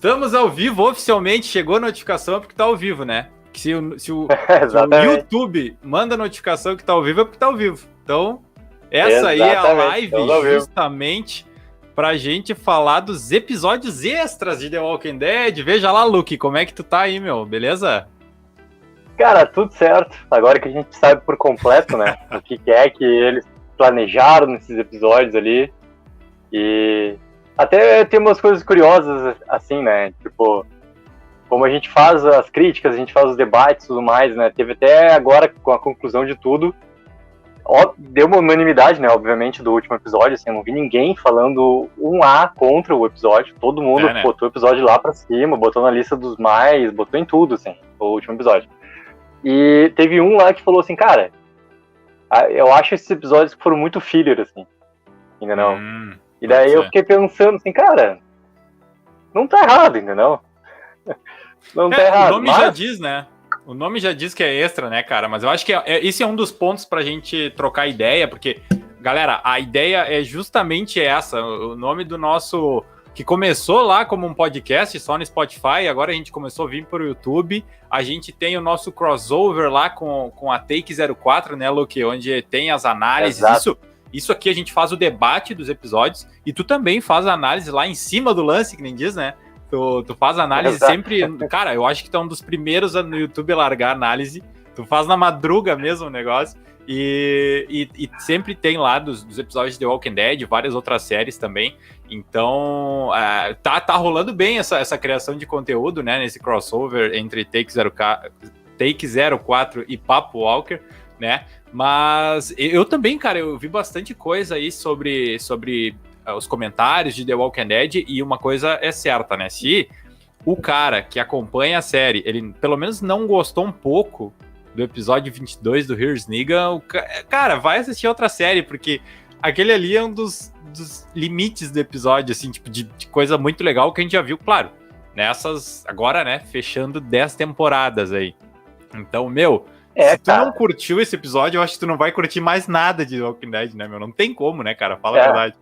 Estamos ao vivo, oficialmente. Chegou a notificação porque tá ao vivo, né? Se o YouTube manda notificação que tá ao vivo, é porque tá ao vivo. Então, essa aí é a live justamente pra gente falar dos episódios extras de The Walking Dead. Veja lá, Luke, como é que tu tá aí, meu? Beleza? Cara, tudo certo. Agora que a gente sabe por completo, né? O que é que eles planejaram nesses episódios ali. E até tem umas coisas curiosas, assim, né? Tipo, como a gente faz as críticas, a gente faz os debates e tudo mais, né? Teve até agora, com a conclusão de tudo, deu uma unanimidade, né? Obviamente, do último episódio, assim, eu não vi ninguém falando um A contra o episódio. Todo mundo botou o episódio lá pra cima, botou na lista dos mais, botou em tudo, assim, o último episódio. E teve um lá que falou assim, cara, eu acho esses episódios que foram muito filler, assim, ainda não. E daí eu fiquei pensando assim, cara, não tá errado, entendeu? Não tá errado. O nome já diz, né? O nome já diz que é extra, né, cara? Mas eu acho que esse é um dos pontos pra gente trocar ideia, porque, galera, a ideia é justamente essa. O nome do nosso... que começou lá como um podcast só no Spotify, agora a gente começou a vir pro YouTube. A gente tem o nosso crossover lá com a Take 04, né, Luke? Onde tem as análises. Isso aqui a gente faz o debate dos episódios e tu também faz a análise lá em cima do lance, que nem diz, né? Tu faz análise sempre... Cara, eu acho que tu é um dos primeiros no YouTube a largar análise. Tu faz na madruga mesmo o negócio. E sempre tem lá dos episódios de The Walking Dead, várias outras séries também. Então, tá rolando bem essa criação de conteúdo, né? Nesse crossover entre Take 04 e Papo Walker, né? Mas eu também, cara, eu vi bastante coisa aí sobre os comentários de The Walking Dead, e uma coisa é certa, né? Se o cara que acompanha a série, ele pelo menos não gostou um pouco do episódio 22 do Here's Negan, cara, vai assistir outra série, porque aquele ali é um dos limites do episódio, assim, tipo, de coisa muito legal que a gente já viu, claro, nessas, agora, né, fechando 10 temporadas aí. Então, meu... se tu não curtiu esse episódio, eu acho que tu não vai curtir mais nada de Walking Dead, né, meu? Não tem como, né, cara? Fala a verdade.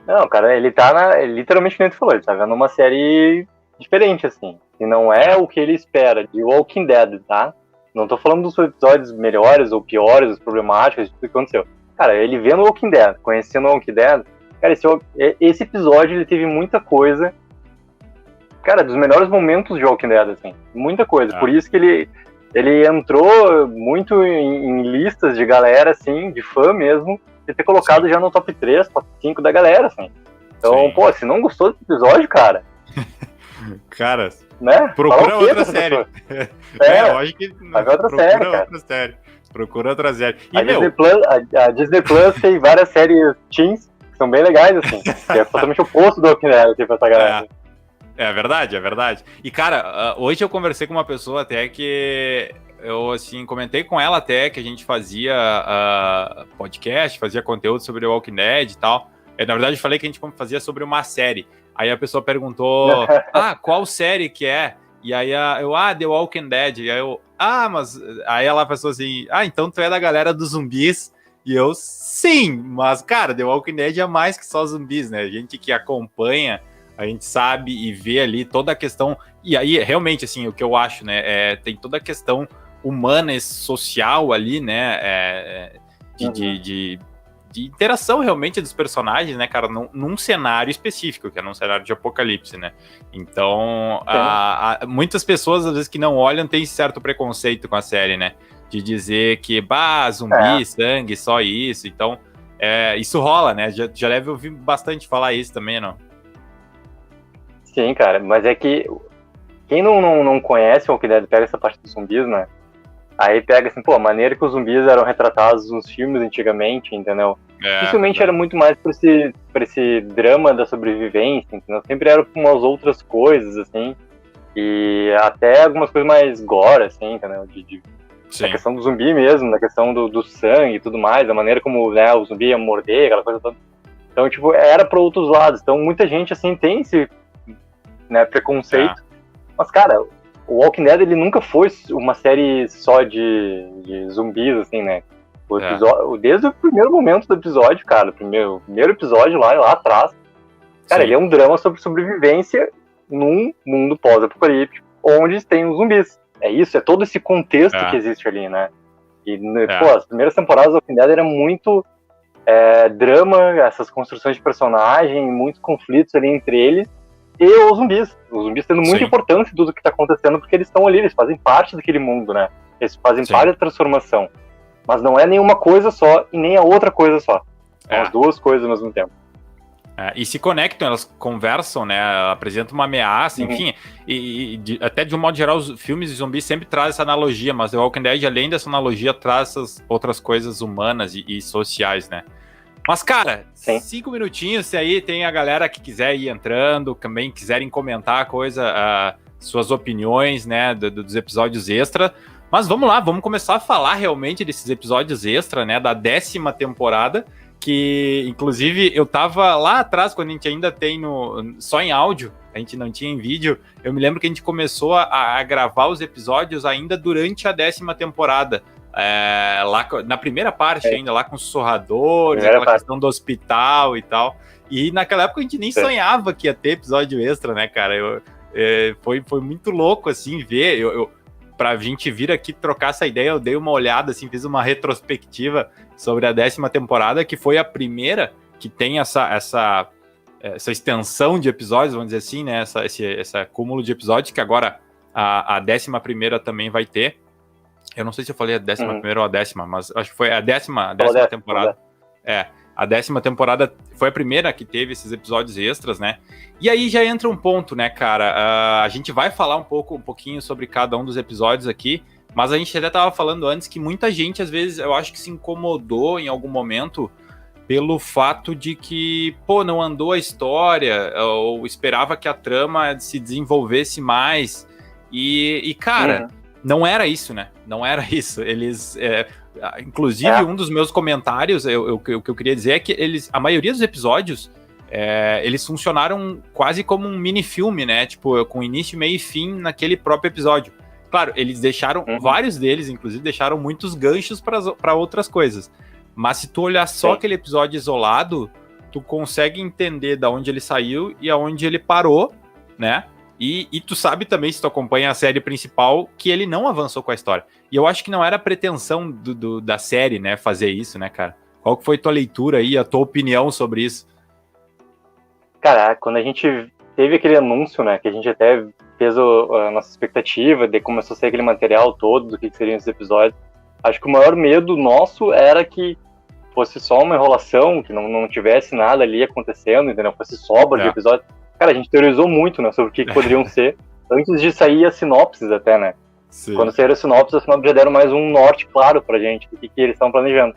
Não, cara, ele tá literalmente, como tu falou, ele tá vendo uma série diferente, assim. E não é o que ele espera de Walking Dead, tá? Não tô falando dos episódios melhores ou piores, os problemáticos, tudo que aconteceu. Cara, ele vendo Walking Dead, conhecendo Walking Dead, cara, esse episódio, ele teve muita coisa, cara, dos melhores momentos de Walking Dead, assim. Muita coisa. Por isso que ele entrou muito em listas de galera, assim, de fã mesmo, de ter colocado já no top 3, top 5 da galera, assim. Então, pô, se não gostou desse episódio, cara... cara, né? Procura outra série. Eu acho que... Procura outra série. E, a Disney Plus tem várias séries teens que são bem legais, assim. Que é totalmente oposto do Walking Dead, assim, pra essa galera. É verdade. E, cara, hoje eu conversei com uma pessoa até que eu, assim, comentei com ela até que a gente fazia podcast, fazia conteúdo sobre The Walking Dead e tal. Na verdade, eu falei que a gente fazia sobre uma série. Aí a pessoa perguntou, qual série que é? E aí The Walking Dead. E aí mas... Aí ela pensou assim, então tu é da galera dos zumbis. E eu, sim, mas, cara, The Walking Dead é mais que só zumbis, né? A gente que acompanha... A gente sabe e vê ali toda a questão... E aí, realmente, assim, o que eu acho, né? Tem toda a questão humana e social ali, né? De interação, realmente, dos personagens, né, cara? Num cenário específico, que é num cenário de apocalipse, né? Então, muitas pessoas, às vezes, que não olham, têm certo preconceito com a série, né? De dizer que, zumbi, sangue, só isso. Então, isso rola, né? Já deve ouvir bastante falar isso também, não? Sim, cara, mas é que quem não conhece o Walking Dead pega essa parte dos zumbis, né? Aí pega assim, a maneira que os zumbis eram retratados nos filmes antigamente, entendeu? Dificilmente era muito mais pra esse drama da sobrevivência, entendeu? Sempre era com umas outras coisas, assim, e até algumas coisas mais gore, assim, entendeu? Da questão do zumbi mesmo, da questão do sangue e tudo mais, da maneira como, né, o zumbi ia morder, aquela coisa toda. Então, tipo, era pra outros lados. Então, muita gente, assim, tem esse... né, preconceito. Mas, cara, o Walking Dead, ele nunca foi uma série só de zumbis, assim, né? Desde o primeiro momento do episódio, cara, o primeiro episódio lá atrás, cara, ele é um drama sobre sobrevivência num mundo pós-apocalíptico, onde tem os zumbis. É isso, é todo esse contexto que existe ali, né? E, pô, as primeiras temporadas do Walking Dead era muito drama, essas construções de personagem, muitos conflitos ali entre eles e os zumbis. Os zumbis tendo muita importância em tudo que tá acontecendo, porque eles estão ali, eles fazem parte daquele mundo, né? Eles fazem parte da transformação. Mas não é nenhuma coisa só e nem a outra coisa só. São as duas coisas ao mesmo tempo. E se conectam, elas conversam, né? Apresentam uma ameaça, enfim. Até de um modo geral, os filmes de zumbis sempre trazem essa analogia, mas The Walking Dead, além dessa analogia, traz essas outras coisas humanas e sociais, né? Mas, cara, 5 minutinhos, se aí tem a galera que quiser ir entrando, também quiserem comentar suas opiniões, né, dos episódios extra. Mas vamos lá, vamos começar a falar realmente desses episódios extra, né, da 10ª temporada, que, inclusive, eu tava lá atrás, quando a gente ainda tem só em áudio, a gente não tinha em vídeo, eu me lembro que a gente começou a gravar os episódios ainda durante a 10ª temporada. Lá na primeira parte ainda, lá com os sussurradores, aquela questão do hospital e tal. E naquela época a gente nem sonhava que ia ter episódio extra, né, cara? Foi muito louco, assim, ver. Pra gente vir aqui trocar essa ideia, eu dei uma olhada, assim, fiz uma retrospectiva sobre a 10ª temporada, que foi a primeira que tem essa extensão de episódios, vamos dizer assim, né? Esse acúmulo de episódios, que agora a 11ª também vai ter. Eu não sei se eu falei a 11ª ou a 10ª, mas acho que foi a 10ª temporada. A 10ª temporada foi a primeira que teve esses episódios extras, né? E aí já entra um ponto, né, cara? A gente vai falar um pouquinho sobre cada um dos episódios aqui, mas a gente até tava falando antes que muita gente, às vezes, eu acho que se incomodou em algum momento pelo fato de que, pô, não andou a história, ou esperava que a trama se desenvolvesse mais. E cara... Não era isso, né? Não era isso. Eles... inclusive, um dos meus comentários, o que eu queria dizer é que a maioria dos episódios, eles funcionaram quase como um mini-filme, né? Tipo, com início, meio e fim naquele próprio episódio. Claro, eles deixaram... Vários deles, inclusive, deixaram muitos ganchos para outras coisas. Mas se tu olhar só aquele episódio isolado, tu consegue entender da onde ele saiu e aonde ele parou, né? E tu sabe também, se tu acompanha a série principal, que ele não avançou com a história. E eu acho que não era a pretensão da série, né, fazer isso, né, cara? Qual que foi tua leitura aí, a tua opinião sobre isso? Cara, quando a gente teve aquele anúncio, né, que a gente até fez a nossa expectativa, de começou a ser aquele material todo, do que seriam esses episódios, acho que o maior medo nosso era que fosse só uma enrolação, que não tivesse nada ali acontecendo, entendeu? Fosse sobra de episódios. Cara, a gente teorizou muito, né, sobre o que poderiam ser, antes de sair as sinopses até, né? Sim. Quando saíram as sinopses já deram mais um norte claro pra gente, do que eles estão planejando.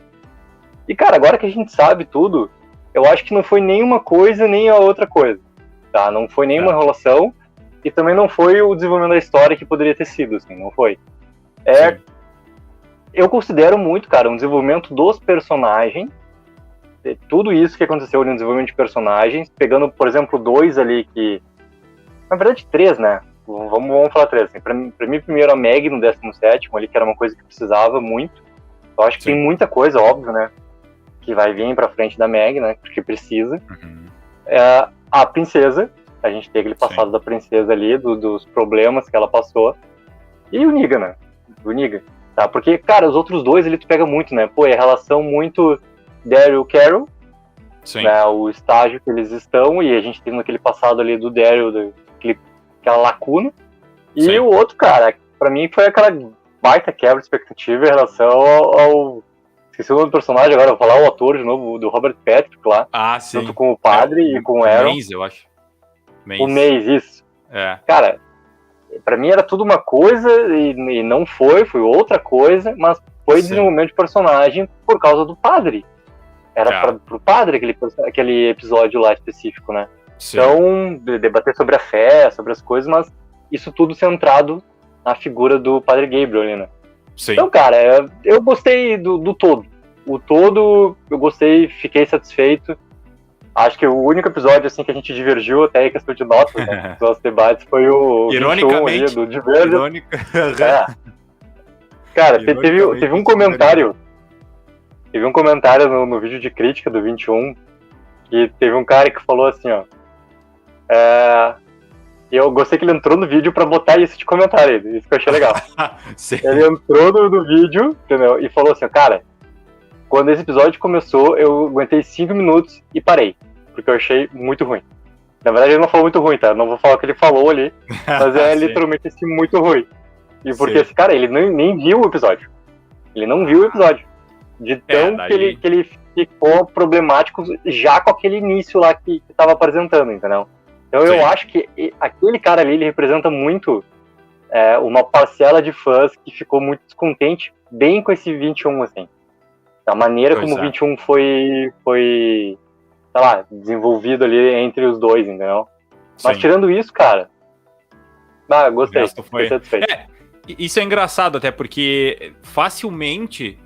E, cara, agora que a gente sabe tudo, eu acho que não foi nenhuma coisa, nem a outra coisa, tá? Não foi nenhuma enrolação, e também não foi o desenvolvimento da história que poderia ter sido, assim, não foi. Eu considero muito, cara, um desenvolvimento dos personagens, tudo isso que aconteceu no desenvolvimento de personagens, pegando, por exemplo, 2 ali que... Na verdade, 3, né? Vamos falar 3. Assim. Pra mim, primeiro a Meg no 17º ali, que era uma coisa que precisava muito. Eu acho que tem muita coisa, óbvio, né? Que vai vir pra frente da Meg, né? Porque precisa. A princesa, a gente tem aquele passado da princesa ali, dos problemas que ela passou. E o Negan, né? O Negan. Tá? Porque, cara, os outros 2 ali tu pega muito, né? Pô, é a relação muito... Daryl e Carol, né, o estágio que eles estão, e a gente tem naquele passado ali do Daryl, aquela lacuna. E o outro, cara, pra mim foi aquela baita quebra de expectativa em relação ao... Esqueci o nome do personagem agora, vou falar o ator de novo, do Robert Patrick lá. Junto com o padre e com o Aaron. Maze, eu acho. O Maze, isso. Cara, pra mim era tudo uma coisa e não foi outra coisa, mas foi desenvolvimento de personagem por causa do padre. Era pro padre aquele episódio lá específico, né? Então, debater sobre a fé, sobre as coisas, mas isso tudo centrado na figura do padre Gabriel ali, né? Então, cara, eu gostei do todo. O todo, eu gostei, fiquei satisfeito. Acho que o único episódio, assim, que a gente divergiu até em questão de notas, né? Dos nossos debates, foi o ironicamente, 21 ali, do Divergent. Cara, teve um comentário... Teve um comentário no vídeo de crítica do 21, que teve um cara que falou assim, ó, E eu gostei que ele entrou no vídeo pra botar isso de comentário, isso que eu achei legal. Ele entrou no vídeo, entendeu? E falou assim, cara, quando esse episódio começou, eu aguentei 5 minutos e parei, porque eu achei muito ruim. Na verdade, ele não falou muito ruim, tá? Não vou falar o que ele falou ali, mas é literalmente assim, muito ruim. E porque esse cara, ele nem viu o episódio. Ele não viu o episódio. De tão que ele ficou problemático já com aquele início lá que tava apresentando, entendeu? Então eu acho que aquele cara ali, ele representa muito uma parcela de fãs que ficou muito descontente bem com esse 21, assim. Da maneira como o 21 foi, sei lá, desenvolvido ali entre os dois, entendeu? Mas tirando isso, cara, gostei, fiquei satisfeito. Isso é engraçado até, porque facilmente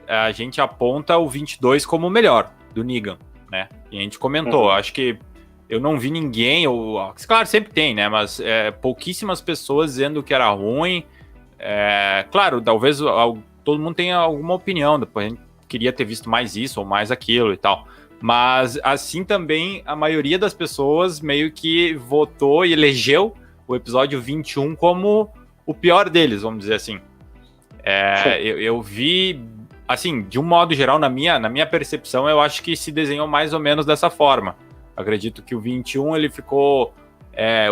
a gente aponta o 22 como o melhor do Negan, né? E a gente comentou, acho que eu não vi ninguém, claro, sempre tem, né? Mas pouquíssimas pessoas dizendo que era ruim. Claro, talvez todo mundo tenha alguma opinião, depois a gente queria ter visto mais isso ou mais aquilo e tal. Mas assim também a maioria das pessoas meio que votou e elegeu o episódio 21 como o pior deles, vamos dizer assim. Eu vi, assim, de um modo geral, na minha percepção, eu acho que se desenhou mais ou menos dessa forma. Acredito que o 21 ele ficou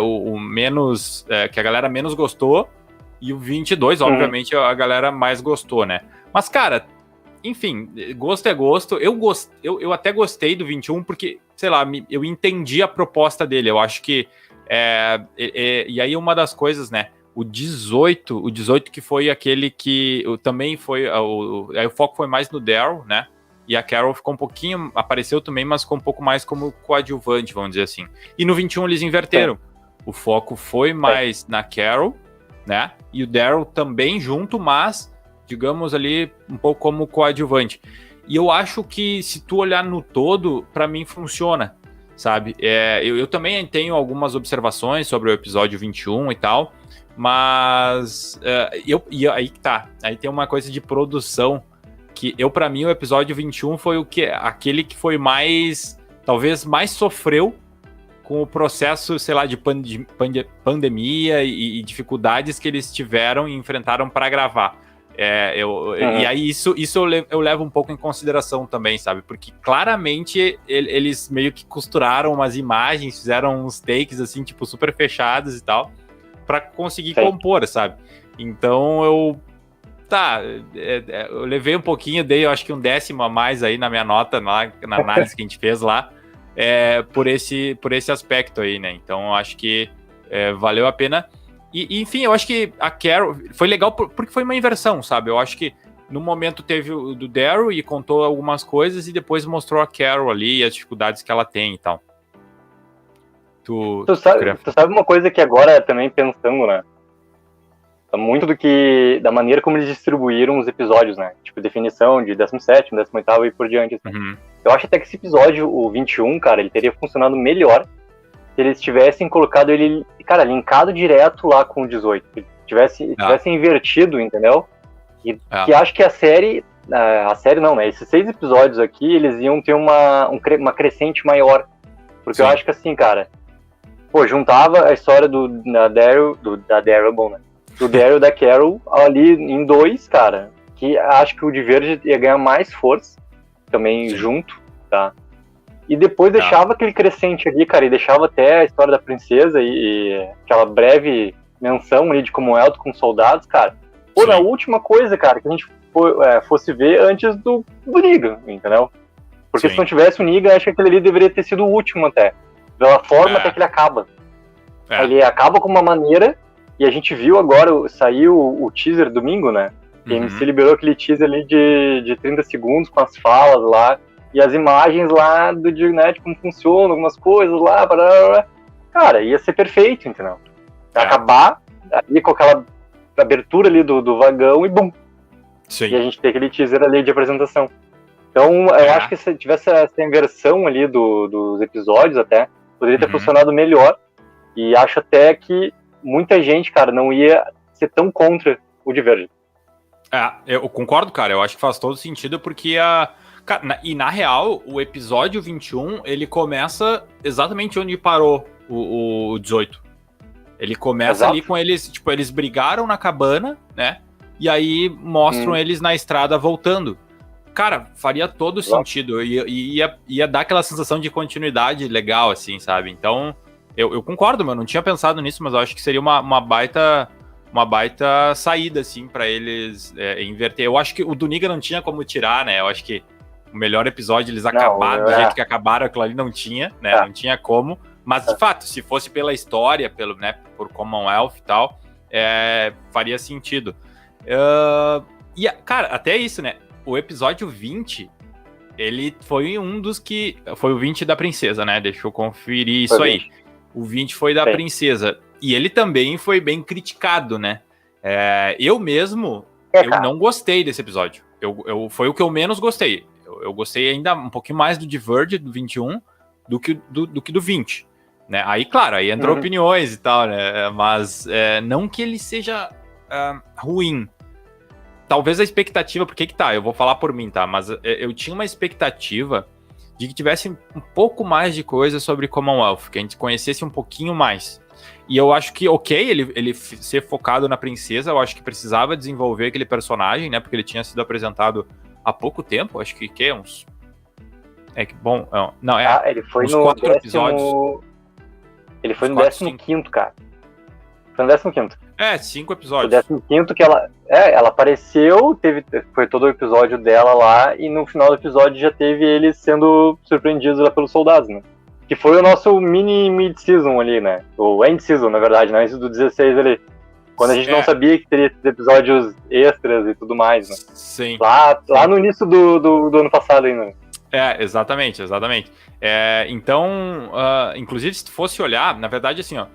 o menos, que a galera menos gostou, e o 22, obviamente, a galera mais gostou, né? Mas, cara, enfim, gosto é gosto. Eu até gostei do 21 porque, sei lá, eu entendi a proposta dele. Eu acho que e aí uma das coisas, né? O 18 que foi aquele que também foi aí o foco foi mais no Daryl, né? E a Carol ficou um pouquinho, apareceu também, mas ficou um pouco mais como coadjuvante, vamos dizer assim. E no 21 eles inverteram. O foco foi mais na Carol, né? E o Daryl também junto, mas digamos ali um pouco como coadjuvante. E eu acho que se tu olhar no todo, pra mim funciona, sabe? Eu também tenho algumas observações sobre o episódio 21 e tal, mas e aí tá, aí tem uma coisa de produção que pra mim o episódio 21 foi aquele que foi mais, talvez mais sofreu com o processo, sei lá, de pandemia e dificuldades que eles tiveram e enfrentaram para gravar. E aí isso eu levo um pouco em consideração também, sabe? Porque claramente eles meio que costuraram umas imagens, fizeram uns takes assim, tipo, super fechados e tal, para conseguir compor, sabe? Então eu levei um pouquinho, dei eu acho que um 10º a mais aí na minha nota, na análise que a gente fez lá, por esse aspecto aí, né? Então eu acho que valeu a pena. E enfim, eu acho que a Carol foi legal porque foi uma inversão, sabe? Eu acho que no momento teve o do Daryl e contou algumas coisas e depois mostrou a Carol ali e as dificuldades que ela tem e tal. Tu sabe uma coisa que agora também pensando, né? Muito da maneira como eles distribuíram os episódios, né? Tipo, definição de 17º, 18º e por diante. Assim. Eu acho até que esse episódio, o 21, cara, ele teria funcionado melhor se eles tivessem colocado ele, cara, linkado direto lá com o 18. Se tivessem invertido, entendeu? Que acho que a série não, né? Esses 6 episódios aqui, eles iam ter uma crescente maior. Porque eu acho que assim, cara, juntava a história da Daryl, bom, né? Do Daryl e da Carol ali em 2, cara, que acho que o Diverge ia ganhar mais força também junto, tá? E depois deixava aquele crescente ali, cara, e deixava até a história da princesa e aquela breve menção ali de como é com soldados, cara. Na última coisa, cara, que a gente fosse ver antes do Negan, entendeu? Porque se não tivesse o Negan, acho que aquele ali deveria ter sido o último até. Pela forma até que ele acaba. Ele acaba com uma maneira. E a gente viu agora, saiu o teaser domingo, né? A MC liberou aquele teaser ali de 30 segundos com as falas lá. E as imagens lá do Dignet, como funciona, algumas coisas lá. Cara, ia ser perfeito, entendeu? Acabar ali com aquela abertura ali do vagão e bum! Sim. E a gente tem aquele teaser ali de apresentação. Então, eu acho que se tivesse essa inversão ali dos episódios até, poderia ter funcionado melhor. E acho até que muita gente, cara, não ia ser tão contra o Divergent. Eu concordo, cara. Eu acho que faz todo sentido porque na real, o episódio 21, ele começa exatamente onde parou o 18. Ele começa Exato. ali com eles, tipo, eles brigaram na cabana, né? E aí mostram eles na estrada voltando. Cara, faria todo sentido. Ia dar aquela sensação de continuidade legal, assim, sabe? Então, eu concordo, mano. Não tinha pensado nisso, mas eu acho que seria uma baita saída, assim, pra eles inverter. Eu acho que o do Negan não tinha como tirar, né? Eu acho que o melhor episódio eles acabaram do jeito que acabaram, aquilo ali não tinha, né? Não tinha como. Mas, de fato, se fosse pela história, por Commonwealth e tal, faria sentido. Cara, até isso, né? O episódio 20, ele foi um dos que... Foi o 20 da princesa, né? Deixa eu conferir isso aí. O 20 foi da princesa. E ele também foi bem criticado, né? Eu mesmo, eu não gostei desse episódio. Foi o que eu menos gostei. Eu gostei ainda um pouquinho mais do Diverge, do 21, do que do 20. Né? Aí, claro, aí entrou opiniões e tal, né? Mas não que ele seja ruim. Talvez a expectativa, porque que tá, eu vou falar por mim, tá? Mas eu tinha uma expectativa de que tivesse um pouco mais de coisa sobre Commonwealth, que a gente conhecesse um pouquinho mais. E eu acho que, ele ser focado na princesa, eu acho que precisava desenvolver aquele personagem, né? Porque ele tinha sido apresentado há pouco tempo, acho que uns... bom, não, ele foi uns no 4 episódios. Ele foi no 15º, cara. Foi no 15º. 5 episódios. O 15º que ela apareceu, foi todo o episódio dela lá, e no final do episódio já teve eles sendo surpreendidos lá pelos soldados, né? Que foi o nosso mini mid-season ali, né? O end-season, na verdade, né? Esse do 16 ali. Quando a gente não sabia que teria esses episódios extras e tudo mais, né? Sim. Lá no início do ano passado ainda. Exatamente. Então, inclusive, se tu fosse olhar, na verdade, assim, ó,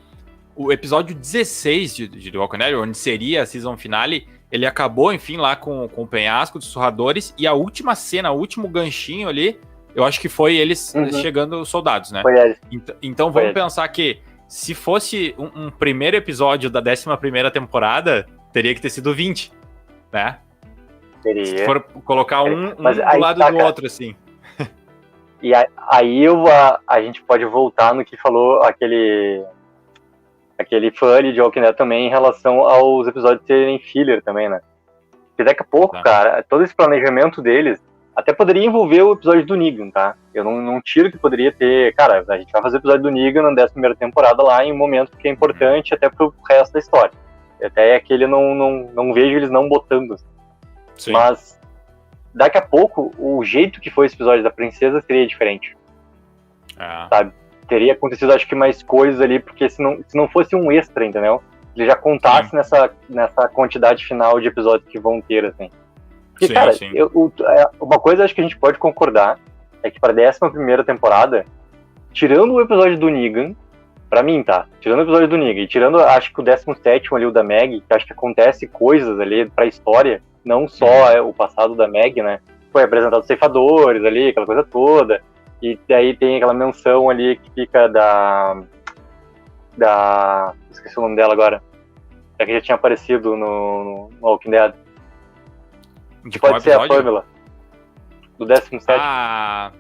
o episódio 16 de The Walking Dead, onde seria a season finale, ele acabou, enfim, lá com o penhasco dos surradores, e a última cena, o último ganchinho ali, eu acho que foi eles chegando os soldados, né? Foi eles. Então vamos pensar que se fosse um primeiro episódio da 11ª temporada, teria que ter sido 20, né? Teria. Se for colocar um do lado do outro, assim. E aí a gente pode voltar no que falou aquele fã ali de Walking Dead também em relação aos episódios serem filler também, né? Porque daqui a pouco, cara, todo esse planejamento deles até poderia envolver o episódio do Negan, tá? Eu não tiro que poderia ter... Cara, a gente vai fazer o episódio do Negan na 11ª temporada lá em um momento que é importante até pro resto da história. Até aquele não vejo eles não botando. Sim. Mas daqui a pouco, o jeito que foi esse episódio da princesa seria diferente. Sabe? Teria acontecido, acho que, mais coisas ali, porque se não fosse um extra, entendeu? Ele já contasse nessa quantidade final de episódios que vão ter, assim. Porque, cara, uma coisa acho que a gente pode concordar é que para a 11ª temporada, tirando o episódio do Negan, pra mim, tá? Tirando o episódio do Negan e tirando, acho que o 17º ali, o da Meg, que acho que acontece coisas ali pra história, não só o passado da Meg, né? Foi apresentado os ceifadores ali, aquela coisa toda. E daí tem aquela menção ali que fica da... Esqueci o nome dela agora. É que já tinha aparecido no Walking Dead. De pode ser episódio? A Pamela. Do 17º.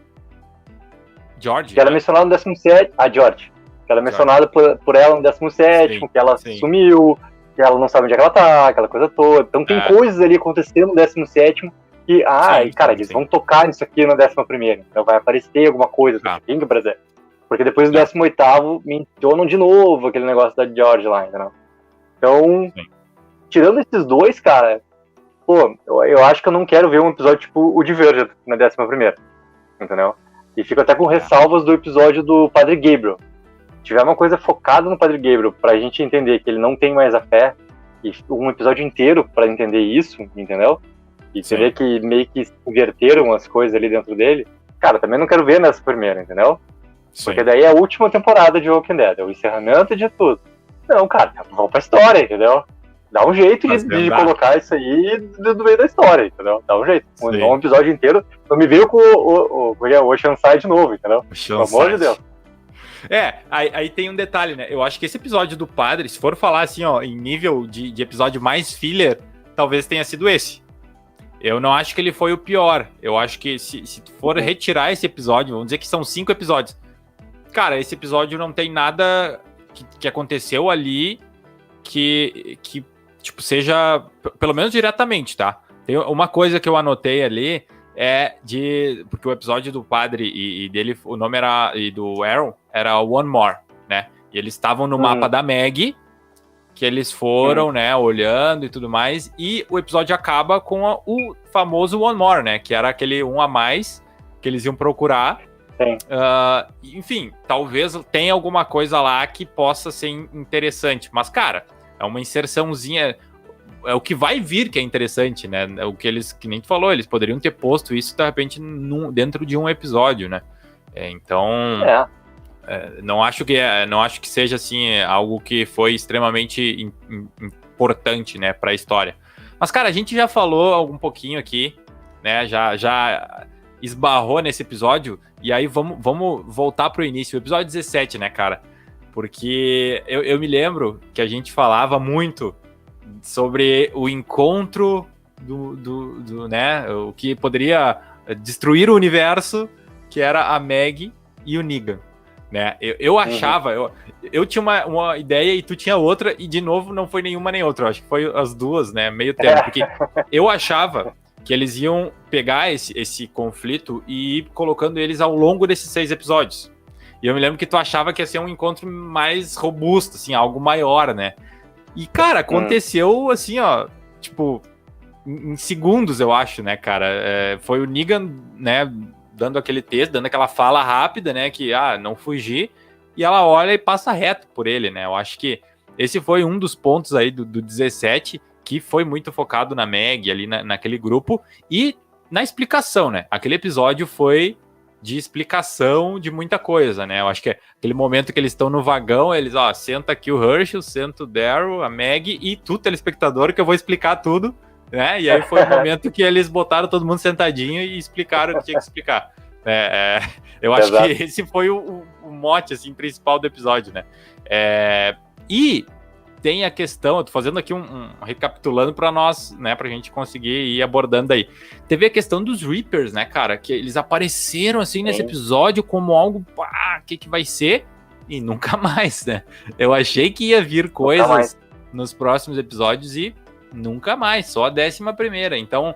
George? Que ela é mencionada no 17º. A George. Que ela é mencionada por ela no 17º, que ela sumiu, que ela não sabe onde é que ela tá, aquela coisa toda. Então tem coisas ali acontecendo no 17º que, eles vão tocar nisso aqui no 11º. Então vai aparecer alguma coisa, porque depois do 18º mencionam de novo aquele negócio da George lá, entendeu? Então, tirando esses dois, cara, eu acho que eu não quero ver um episódio tipo o Divergent na 11ª, entendeu? E fico até com ressalvas do episódio do Padre Gabriel. Se tiver uma coisa focada no Padre Gabriel, pra gente entender que ele não tem mais a fé, e um episódio inteiro pra entender isso, entendeu? E você vê que meio que inverteram as coisas ali dentro dele, cara, também não quero ver nessa primeira, entendeu? Porque daí é a última temporada de Walking Dead, é o encerramento de tudo. Não, cara, vamos pra história, entendeu? Dá um jeito de colocar isso aí do meio da história, entendeu? Dá um jeito. Um episódio inteiro, não me veio com o Oceanside de novo, entendeu? Pelo amor de Deus. Aí tem um detalhe, né? Eu acho que esse episódio do Padre, se for falar assim, ó, em nível de episódio mais filler, talvez tenha sido esse. Eu não acho que ele foi o pior. Eu acho que se for retirar esse episódio, vamos dizer que são 5 episódios. Cara, esse episódio não tem nada que aconteceu ali que tipo, seja, pelo menos diretamente, tá? Tem uma coisa que eu anotei ali, porque o episódio do padre e dele, o nome era, e do Aaron, era One More, né? E eles estavam no mapa da Maggie, que eles foram, né, olhando e tudo mais, e o episódio acaba com o famoso One More, né? Que era aquele um a mais que eles iam procurar. Enfim, talvez tenha alguma coisa lá que possa ser interessante, mas, cara, é uma inserçãozinha, é o que vai vir que é interessante, né? É o que eles, que nem tu falou, eles poderiam ter posto isso, de repente, dentro de um episódio, né? Não acho que seja, assim, algo que foi extremamente importante, né, pra história. Mas, cara, a gente já falou um pouquinho aqui, né, já esbarrou nesse episódio, e aí vamos voltar pro início, o episódio 17, né, cara? Porque eu me lembro que a gente falava muito sobre o encontro do né, o que poderia destruir o universo, que era a Maggie e o Negan, né? Eu achava, eu tinha uma ideia e tu tinha outra, e de novo não foi nenhuma nem outra, eu acho que foi as duas, né, meio termo, porque eu achava que eles iam pegar esse conflito e ir colocando eles ao longo desses 6 episódios. E eu me lembro que tu achava que ia ser um encontro mais robusto, assim, algo maior, né? E, cara, aconteceu assim, ó, tipo, em segundos, eu acho, né, cara? Foi o Negan, né, dando aquele texto, dando aquela fala rápida, né, que, não fugir, e ela olha e passa reto por ele, né? Eu acho que esse foi um dos pontos aí do 17, que foi muito focado na Maggie, ali naquele grupo, e na explicação, né? Aquele episódio foi de explicação de muita coisa, né? Eu acho que é aquele momento que eles estão no vagão, eles, senta aqui o Herschel, senta o Daryl, a Maggie e tu, telespectador, que eu vou explicar tudo, né? E aí foi o momento que eles botaram todo mundo sentadinho e explicaram o que tinha que explicar. Eu acho que esse foi o mote, assim, principal do episódio, né? E tem a questão, eu tô fazendo aqui recapitulando para nós, né, pra gente conseguir ir abordando aí. Teve a questão dos Reapers, né, cara, que eles apareceram, assim, nesse episódio como algo, o que vai ser? E nunca mais, né? Eu achei que ia vir coisas nos próximos episódios e nunca mais, só a 11ª. Então,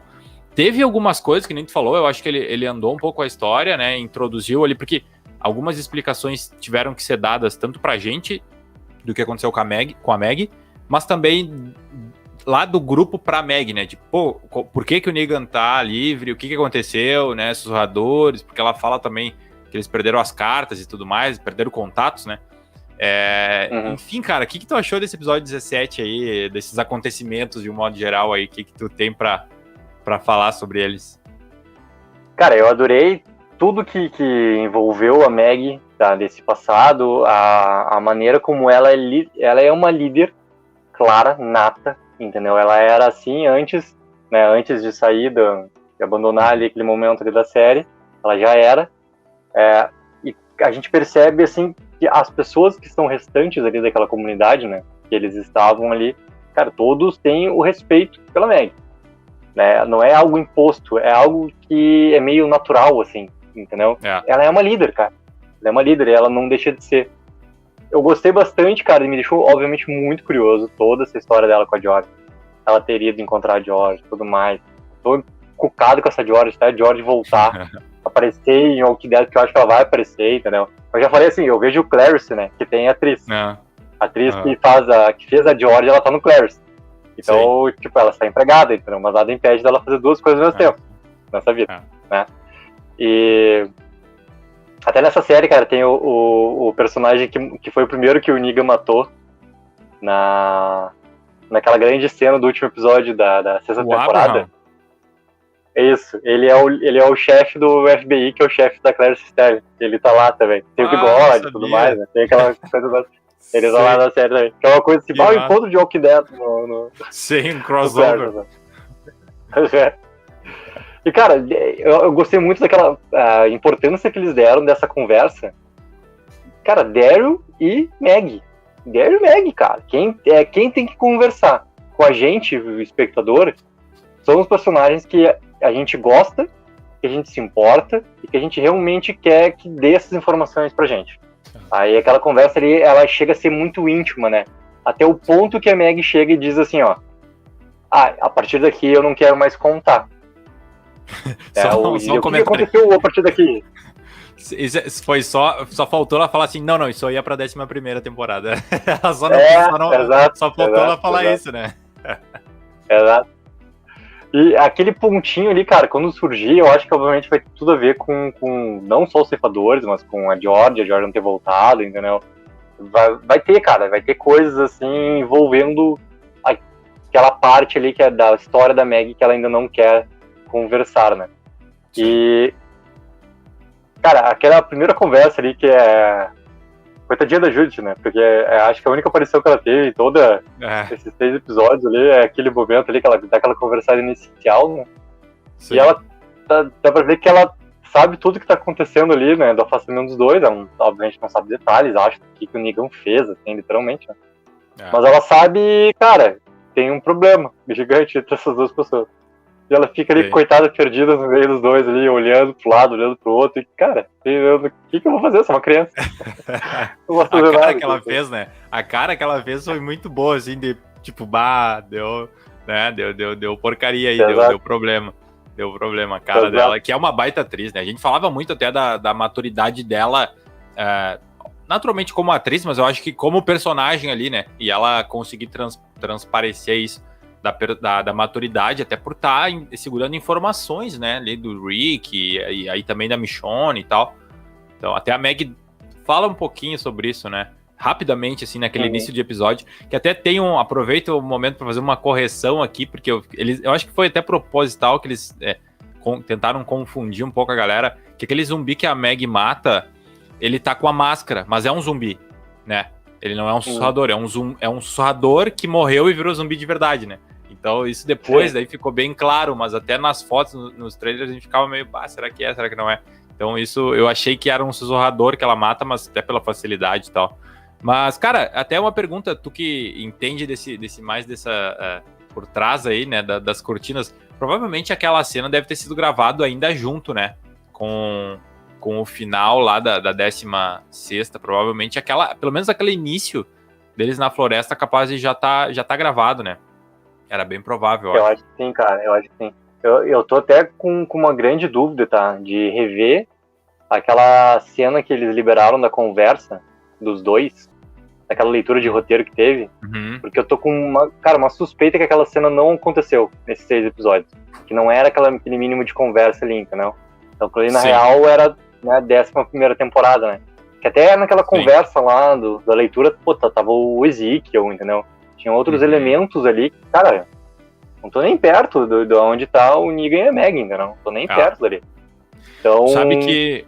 teve algumas coisas que nem tu falou, eu acho que ele andou um pouco a história, né, introduziu ali, porque algumas explicações tiveram que ser dadas tanto pra gente, do que aconteceu com a Maggie, mas também lá do grupo pra Maggie, né? Tipo, por que o Negan tá livre? O que aconteceu, né? Sussurradores, porque ela fala também que eles perderam as cartas e tudo mais, perderam contatos, né? Enfim, cara, o que tu achou desse episódio 17 aí, desses acontecimentos de um modo geral aí? O que tu tem pra falar sobre eles? Cara, eu adorei tudo que envolveu a Maggie, tá, desse passado, a maneira como ela é uma líder clara, nata, entendeu? Ela era assim antes, né, antes de sair, de abandonar ali aquele momento ali da série, ela já era. E a gente percebe, assim, que as pessoas que são restantes ali daquela comunidade, né, que eles estavam ali, cara, todos têm o respeito pela Maggie, né? Não é algo imposto, é algo que é meio natural, assim, entendeu? Ela é uma líder, cara. Ela é uma líder e ela não deixa de ser. Eu gostei bastante, cara, e me deixou, obviamente, muito curioso toda essa história dela com a George. Ela teria de encontrar a George e tudo mais. Tô cucado com essa George, tá? A George voltar, aparecer em Walking Dead, que eu acho que ela vai aparecer, entendeu? Eu já falei assim, eu vejo o Clarice, né? Que tem a atriz. A atriz que fez a George, ela tá no Clarice. Então, tipo, ela está empregada, entendeu? Mas nada impede dela fazer duas coisas ao mesmo tempo nessa vida, né? E até nessa série, cara, tem o personagem que foi o primeiro que o Negan matou naquela grande cena do último episódio da sexta temporada. Abraham. É isso, ele é o chefe do FBI, que é o chefe da Clarice Sterling. Ele tá lá também. Tem o bigode e tudo mais, né? Tem aquela coisa da... Ele tá lá na série também. Que é uma coisa assim, o encontro de Walking Dead Sim, crossover. E, cara, eu gostei muito daquela importância que eles deram dessa conversa. Cara, Daryl e Maggie. Daryl e Maggie, cara. Quem tem que conversar com a gente, o espectador, são os personagens que a gente gosta, que a gente se importa e que a gente realmente quer que dê essas informações pra gente. Aí aquela conversa ali, ela chega a ser muito íntima, né? Até o ponto que a Meg chega e diz assim, ó, a partir daqui eu não quero mais contar. Só O um que comentário. aconteceu a partir daqui? Foi só faltou ela falar assim, não, isso aí é pra 11ª temporada. Ela só faltou ela falar isso, né? Exato. E aquele pontinho ali, cara, quando surgir, eu acho que obviamente vai ter tudo a ver com não só os ceifadores, mas com a Georgia não ter voltado, entendeu? Vai ter, cara, vai ter coisas assim envolvendo aquela parte ali que é da história da Meg que ela ainda não quer conversar, né? Sim. E, cara, aquela primeira conversa ali que é coitadinha da Judith, né? Porque acho que a única aparição que ela teve em todos esses 6 episódios ali é aquele momento ali que ela dá aquela conversada inicial, né? Sim. E ela dá pra ver que ela sabe tudo que tá acontecendo ali, né? Do afastamento dos dois. Ela obviamente não sabe detalhes, acho que o Negan fez, assim, literalmente, né? Mas ela sabe, cara, tem um problema gigante entre essas duas pessoas. E ela fica ali, coitada, perdida no meio dos dois ali, olhando pro lado, olhando pro outro. E, cara, o que eu vou fazer? Eu sou uma criança. Não vou fazer a cara que ela fez, né? A cara que ela fez foi muito boa, assim, de tipo, deu porcaria aí, deu problema. Deu problema, a cara dela, que é uma baita atriz, né? A gente falava muito até da maturidade dela, naturalmente como atriz, mas eu acho que como personagem ali, né? E ela conseguir transparecer isso. Da maturidade, até por estar segurando informações, né, ali do Rick e aí também da Michonne e tal. Então, até a Meg fala um pouquinho sobre isso, né, rapidamente, assim, naquele início de episódio, que até aproveito o momento para fazer uma correção aqui, porque eu acho que foi até proposital que eles tentaram confundir um pouco a galera, que aquele zumbi que a Meg mata, ele tá com a máscara, mas é um zumbi, né, ele não é um sussurrador, é um sussurrador que morreu e virou zumbi de verdade, né. Então isso depois daí ficou bem claro, mas até nas fotos, nos trailers a gente ficava meio, será que é, será que não é? Então isso eu achei que era um sussurrador que ela mata, mas até pela facilidade e tal. Mas, cara, até uma pergunta, tu que entende mais dessa por trás aí, né, das cortinas, provavelmente aquela cena deve ter sido gravado ainda junto, né, com o final lá da 16ª, provavelmente pelo menos aquele início deles na floresta capaz de já tá gravado, né? Era bem provável, eu acho que sim, cara, eu acho que sim. Eu tô até com uma grande dúvida, tá? De rever aquela cena que eles liberaram da conversa dos dois, daquela leitura de roteiro que teve, porque eu tô com uma suspeita que aquela cena não aconteceu nesses 6 episódios, que não era aquele mínimo de conversa ali, entendeu? Então, aquilo ali, na real, era, né, a 11ª temporada, né? Que até naquela conversa lá da leitura, tava o Ezekiel, entendeu? Tinha outros elementos ali que, cara, não tô nem perto de onde tá o Negan e a Meg, entendeu? Não tô nem perto dali. Então... Sabe que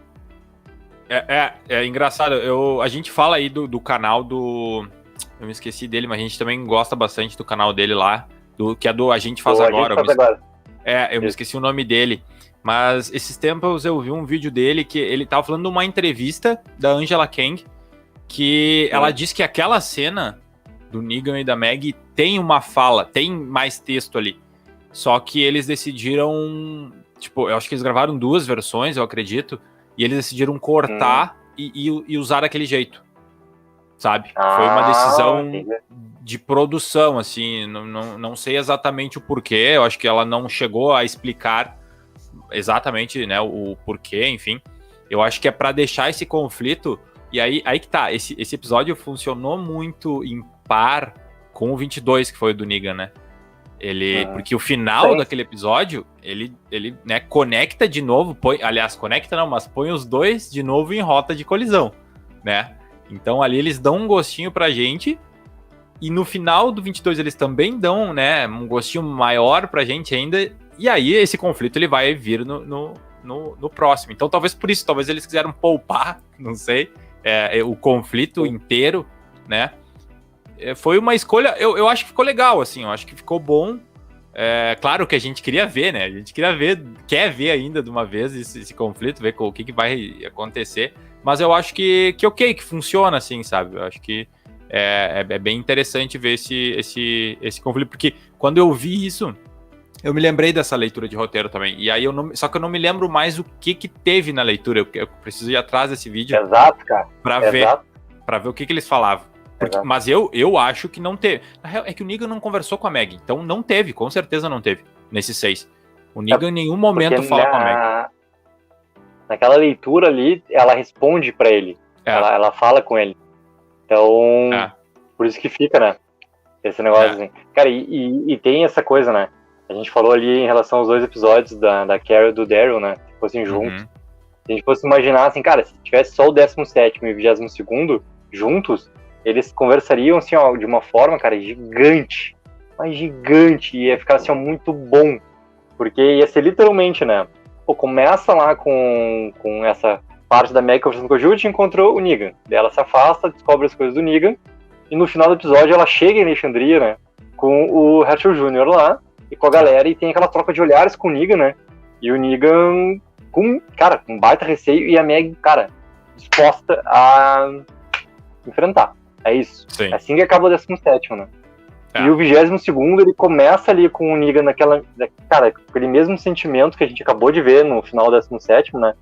é engraçado, a gente fala aí do canal do... Eu me esqueci dele, mas a gente também gosta bastante do canal dele lá, que é do A Gente Faz Agora. Eu me esqueci o nome dele. Mas esses tempos eu vi um vídeo dele que ele tava falando de uma entrevista da Angela Kang, que ela disse que aquela cena do Negan e da Meg tem uma fala, tem mais texto ali. Só que eles decidiram, eu acho que eles gravaram 2 versões, eu acredito, e eles decidiram cortar e usar daquele jeito, sabe? Foi uma decisão de produção, assim, não sei exatamente o porquê, eu acho que ela não chegou a explicar exatamente, né, o porquê, enfim. Eu acho que é para deixar esse conflito, e aí que tá, esse episódio funcionou muito em par com o 22, que foi o do Negan, né? Porque o final daquele episódio, ele né, conecta de novo, conecta não, mas põe os dois de novo em rota de colisão, né? Então ali eles dão um gostinho pra gente, e no final do 22 eles também dão, né, um gostinho maior pra gente ainda, e aí esse conflito ele vai vir no próximo. Então talvez eles quiseram poupar, não sei, o conflito inteiro, né? Foi uma escolha, eu acho que ficou legal, assim, eu acho que ficou bom. Claro que a gente queria ver, né? A gente quer ver ainda de uma vez esse conflito, ver o que vai acontecer. Mas eu acho que ok, que funciona, assim, sabe? Eu acho que é bem interessante ver esse conflito, porque quando eu vi isso, Eu me lembrei dessa leitura de roteiro também. E aí só que eu não me lembro mais o que teve na leitura. Eu preciso ir atrás desse vídeo. Exato, cara. Pra ver o que eles falavam. Mas eu acho que não teve. Na real, é que o Negan não conversou com a Maggie. Então não teve, com certeza não teve. Nesses 6. O Negan em nenhum momento fala com a Maggie. Naquela leitura ali, ela responde pra ele. Ela fala com ele. Então, por isso que fica, né? Esse negócio assim. Cara, e tem essa coisa, né? A gente falou ali em relação aos 2 episódios da Carol e do Daryl, né? Que fossem juntos. Se a gente fosse imaginar assim, cara, se tivesse só o 17º e o 22º juntos, eles conversariam assim, ó, de uma forma, cara, gigante. Mas gigante. E ia ficar assim, ó, muito bom. Porque ia ser literalmente, né? Pô, começa lá com essa parte da Meg conversando com a Judy e encontrou o Negan. Daí ela se afasta, descobre as coisas do Negan. E no final do episódio ela chega em Alexandria, né? Com o Herschel Jr. lá. E com a galera, e tem aquela troca de olhares com o Negan, né? E o Negan com baita receio, e a Meg, cara, disposta a enfrentar. É isso. Sim. Assim que acaba o 17º, né? E o 22º, ele começa ali com o Negan cara, aquele mesmo sentimento que a gente acabou de ver no final do 17º, né?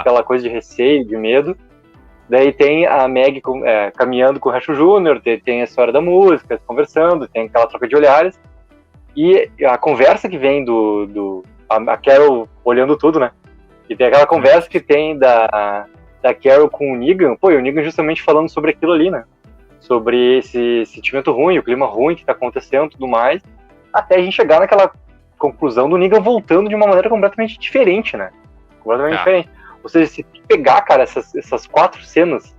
Aquela coisa de receio, de medo. Daí tem a Meg caminhando com o Herschel Jr., tem a história da música, conversando, tem aquela troca de olhares. E a conversa que vem a Carol olhando tudo, né? E tem aquela conversa que tem da Carol com o Negan. Pô, e o Negan justamente falando sobre aquilo ali, né? Sobre esse sentimento ruim, o clima ruim que tá acontecendo e tudo mais. Até a gente chegar naquela conclusão do Negan voltando de uma maneira completamente diferente, né? Completamente diferente. Ou seja, se pegar, cara, essas 4 cenas,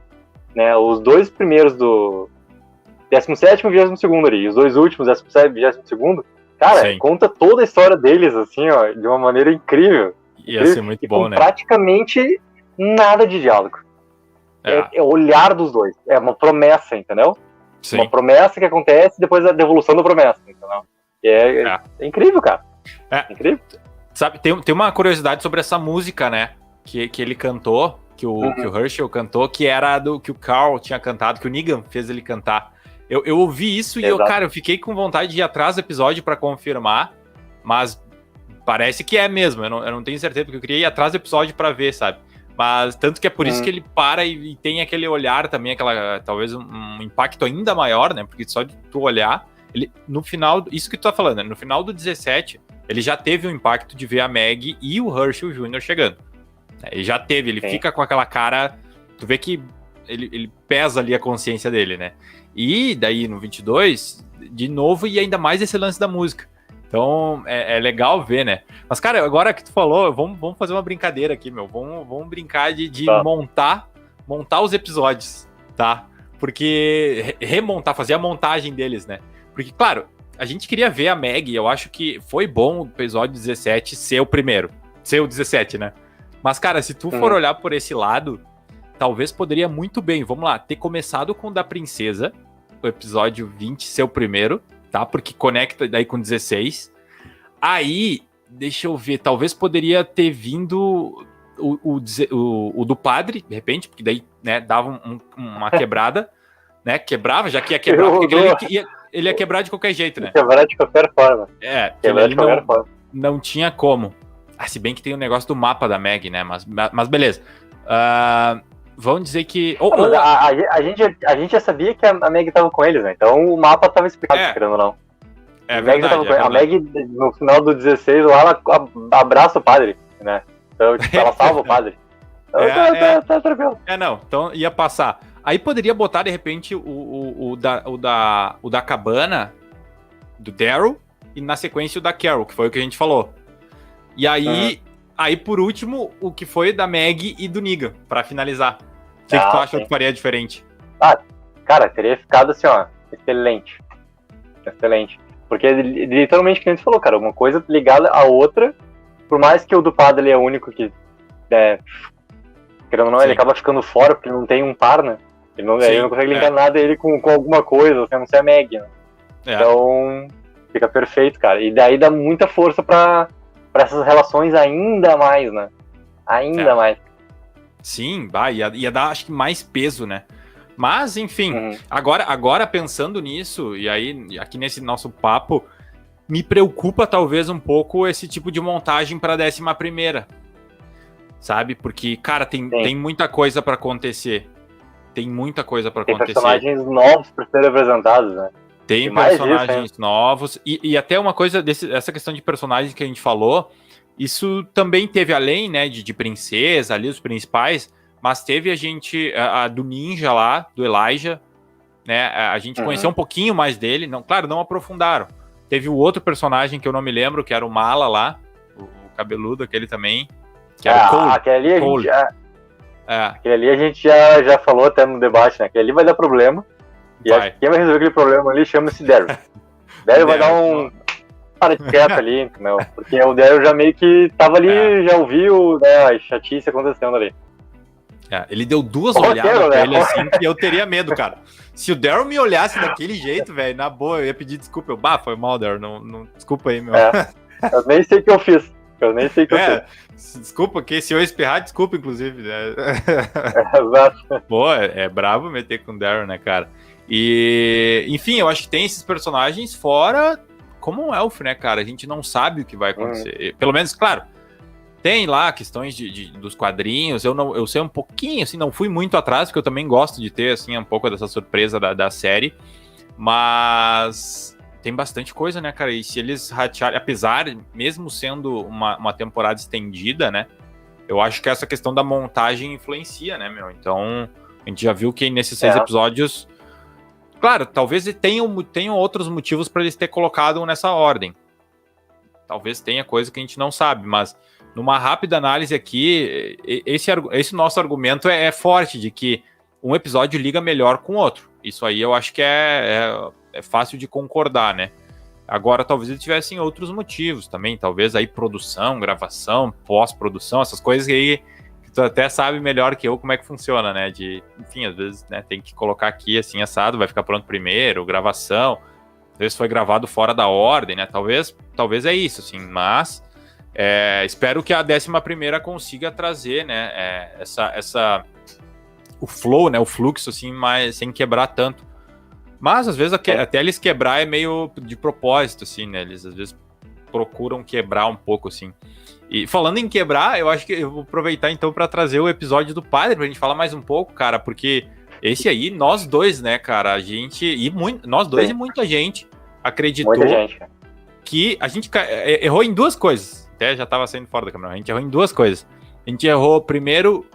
né? Os 2 primeiros do 17º e 22º ali, os 2 últimos, 17º e 22º, cara, Sim. Conta toda a história deles, assim, ó, de uma maneira incrível. Ia ser muito bom, né? Praticamente nada de diálogo. É o olhar dos dois. É uma promessa, entendeu? Sim. Uma promessa que acontece depois da devolução da promessa, entendeu? É incrível, cara. Incrível. Sabe, tem uma curiosidade sobre essa música, né? Que ele cantou, que o Herschel cantou, que era que o Carl tinha cantado, que o Negan fez ele cantar. Eu ouvi isso e eu fiquei com vontade de ir atrás do episódio pra confirmar, mas parece que é mesmo, eu não tenho certeza, porque eu queria ir atrás do episódio pra ver, sabe? Mas tanto que é por isso que ele para e tem aquele olhar também, talvez um impacto ainda maior, né? Porque só de tu olhar, ele, no final, isso que tu tá falando, né? No final do 17, ele já teve um impacto de ver a Meg e o Herschel Jr. chegando. Ele já teve, ele fica com aquela cara, tu vê que ele pesa ali a consciência dele, né? E daí no 22, de novo, e ainda mais esse lance da música. Então é legal ver, né? Mas, cara, agora que tu falou, vamos fazer uma brincadeira aqui, meu. Vamos brincar de montar os episódios, tá? Porque fazer a montagem deles, né? Porque, claro, a gente queria ver a Meg, eu acho que foi bom o episódio 17 ser o primeiro. Ser o 17, né? Mas, cara, se tu for olhar por esse lado, talvez poderia muito bem, vamos lá, ter começado com o da princesa, o episódio 20 ser o primeiro, tá? Porque conecta daí com 16. Aí, deixa eu ver, talvez poderia ter vindo o do padre, de repente, porque daí, né, dava uma quebrada, né? Quebrava, já que ia quebrar, porque ele ia quebrar de qualquer jeito, né? Quebrar de qualquer forma. Quebrar de qualquer forma. Não tinha como. Se bem que tem o negócio do mapa da Meg, né? Mas beleza. Vamos dizer que... A gente já sabia que a Meg tava com eles, né? Então o mapa tava explicado, querendo ou não. É verdade. A Meg, no final do 16, lá, ela abraça o padre, né? Então, tipo, ela salva o padre. Então, tá tranquilo. Não. Então ia passar. Aí poderia botar, de repente, o da cabana, do Daryl, e na sequência o da Carol, que foi o que a gente falou. E aí, por último, o que foi da Meg e do Negan, pra finalizar. O que tu acha que faria diferente? Cara, teria ficado assim, ó, excelente. Excelente. Porque, literalmente, que a gente falou, cara, uma coisa ligada à outra, por mais que o do padre é o único que, querendo ou não, ele acaba ficando fora, porque não tem um par, né? Ele não consegue linkar nada ele com alguma coisa, a não ser a Meg, né? Então, fica perfeito, cara. E daí dá muita força pra essas relações ainda mais, né? Ainda mais. Sim, ia dar, acho que, mais peso, né? Mas, enfim, agora pensando nisso, e aí, aqui nesse nosso papo, me preocupa talvez um pouco esse tipo de montagem para a 11ª, sabe? Porque, cara, tem muita coisa para acontecer. Tem muita coisa para acontecer. Tem personagens novos para serem apresentados, né? Tem personagens novos. E até uma coisa, essa questão de personagens que a gente falou, isso também teve além, né, de princesa, ali os principais, mas teve a do ninja lá, do Elijah, né? A gente conheceu um pouquinho mais dele, claro, não aprofundaram. Teve o outro personagem que eu não me lembro, que era o Mala lá, o cabeludo, aquele também, que era o Cole. Aquele ali a gente já falou até no debate, né? Aquele ali vai dar problema. E quem vai resolver aquele problema ali chama-se Daryl. Daryl vai dar um para de quieto ali, entendeu? Porque o Daryl já meio que tava ali, já ouviu, né, a chatice acontecendo ali. Ele deu 2 olhadas pra ele assim, que eu teria medo, cara. Se o Daryl me olhasse daquele jeito, velho, na boa, eu ia pedir desculpa. Foi mal, Daryl, não, desculpa aí, meu. Eu nem sei o que eu fiz. Desculpa, que se eu espirrar, desculpa, inclusive. Exato. Pô, é brabo meter com o Daryl, né, cara? E, enfim, eu acho que tem esses personagens fora como um elfo, né, cara? A gente não sabe o que vai acontecer. Pelo menos, claro, tem lá questões dos quadrinhos. Eu sei um pouquinho, assim, não fui muito atrás, porque eu também gosto de ter, assim, um pouco dessa surpresa da série. Mas tem bastante coisa, né, cara? E se eles ratearem, apesar, mesmo sendo uma temporada estendida, né? Eu acho que essa questão da montagem influencia, né, meu? Então, a gente já viu que nesses 6 episódios... Claro, talvez tenham outros motivos para eles ter colocado nessa ordem. Talvez tenha coisa que a gente não sabe, mas numa rápida análise aqui, esse nosso argumento é forte, de que um episódio liga melhor com o outro. Isso aí eu acho que é fácil de concordar, né? Agora, talvez eles tivessem outros motivos também, talvez aí produção, gravação, pós-produção, essas coisas aí que tu até sabe melhor que eu como é que funciona, né? Enfim, às vezes, né, tem que colocar aqui assim, assado, vai ficar pronto primeiro, gravação, às vezes foi gravado fora da ordem, né? Talvez é isso, assim, mas espero que a 11ª consiga trazer, né, o flow, né, o fluxo, assim, mas sem quebrar tanto. Mas, às vezes, até eles quebrar é meio de propósito, assim, né? Eles, às vezes, procuram quebrar um pouco, assim. E falando em quebrar, eu acho que eu vou aproveitar, então, para trazer o episódio do padre, pra gente falar mais um pouco, cara, porque esse aí, nós dois, né, cara, nós dois e muita gente acreditou que a gente errou em 2 coisas. Até já tava saindo fora da câmera. A gente errou em 2 coisas. A gente errou, primeiro,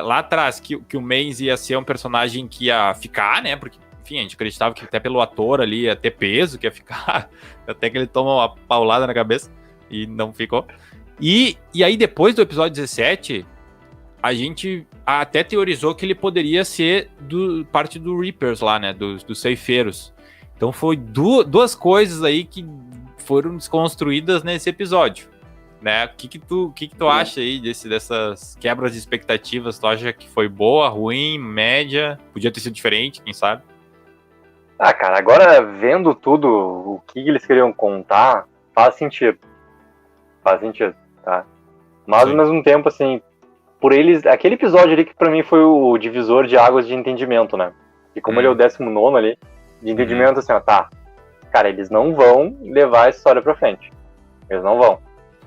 lá atrás, que o Maze ia ser um personagem que ia ficar, né, porque enfim, a gente acreditava que até pelo ator ali ia ter peso, que ia ficar, até que ele toma uma paulada na cabeça e não ficou. E aí depois do episódio 17, a gente até teorizou que ele poderia ser parte do Reapers lá, né, dos ceifeiros. Então foi 2 coisas aí que foram desconstruídas nesse episódio, né? O que tu acha aí dessas quebras de expectativas? Tu acha que foi boa, ruim, média? Podia ter sido diferente, quem sabe? Cara, agora vendo tudo, o que eles queriam contar, faz sentido, tá? Mas ao mesmo tempo, assim, por eles, aquele episódio ali que pra mim foi o divisor de águas de entendimento, né? E como ele é o 19º ali, de entendimento, assim, tá, cara, eles não vão levar a história pra frente, eles não vão,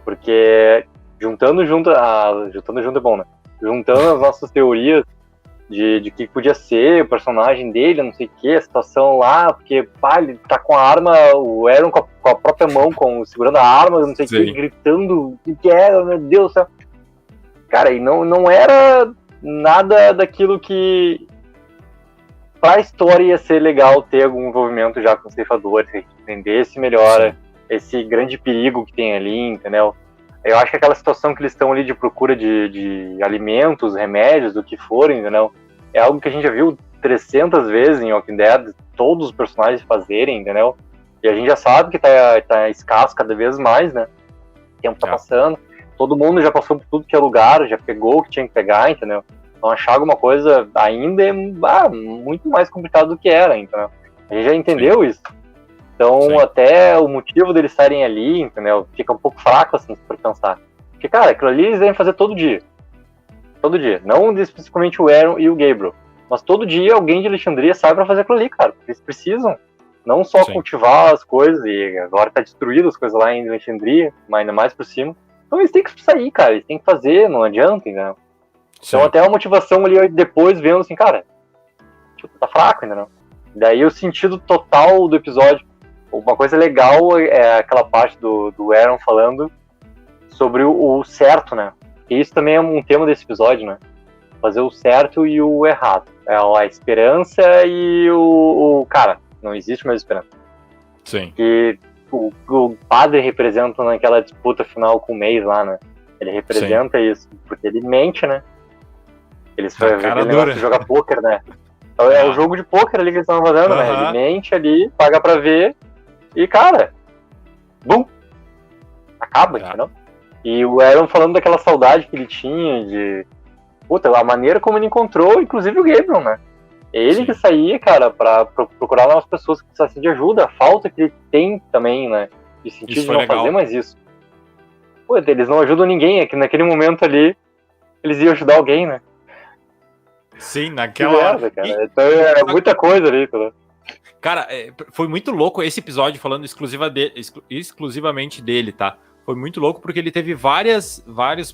porque juntando é bom, né? Juntando as nossas teorias de que podia ser o personagem dele, não sei o que, a situação lá, porque ele tá com a arma, o Aaron com a própria mão, segurando a arma, não sei o que, gritando, o que era, meu Deus do céu. Cara, e não era nada daquilo que pra história ia ser legal ter algum envolvimento já com os ceifadores, que a gente entendesse melhor esse grande perigo que tem ali, entendeu? Eu acho que aquela situação que eles estão ali de procura de alimentos, remédios, do que for, entendeu? É algo que a gente já viu 300 vezes em Walking Dead, todos os personagens fazerem, entendeu? E a gente já sabe que tá escasso cada vez mais, né? O tempo tá passando, todo mundo já passou por tudo que é lugar, já pegou o que tinha que pegar, entendeu? Então achar alguma coisa ainda é muito mais complicado do que era, entendeu? A gente já entendeu isso. Então, até o motivo deles estarem ali, entendeu? Fica um pouco fraco, assim, por pensar. Porque, cara, aquilo ali eles devem fazer todo dia. Todo dia. Não especificamente o Aaron e o Gabriel. Mas todo dia alguém de Alexandria sai pra fazer aquilo ali, cara. Eles precisam. Não só Sim. cultivar as coisas, e agora tá destruído as coisas lá em Alexandria, mas ainda mais por cima. Então eles têm que sair, cara, eles têm que fazer, não adianta, né? Então até a motivação ali depois vendo assim, cara, tipo, tá fraco ainda, não. Daí o sentido total do episódio, uma coisa legal é aquela parte do Aaron falando sobre o certo, né? E isso também é um tema desse episódio, né? Fazer o certo e o errado. É a esperança e o cara, não existe mais esperança. Sim. Que o padre representa naquela disputa final com o Mace lá, né? Ele representa isso, porque ele mente, né? Eles fazem jogar pôquer, né? É o jogo de pôquer ali que eles estão fazendo, né? Ele mente ali, paga pra ver e, cara, bum! Acaba, entendeu? E o Aaron falando daquela saudade que ele tinha de... Puta, a maneira como ele encontrou, inclusive o Gabriel, né? Ele que saía, cara, pra procurar novas pessoas que precisassem de ajuda. A falta que ele tem também, né? De sentido de não fazer mais isso. Pô, eles não ajudam ninguém, é que naquele momento ali eles iam ajudar alguém, né? Sim, naquela hora. Cara. Então é muita coisa ali, cara. Cara, foi muito louco esse episódio falando exclusivamente dele, tá? Foi muito louco porque ele teve vários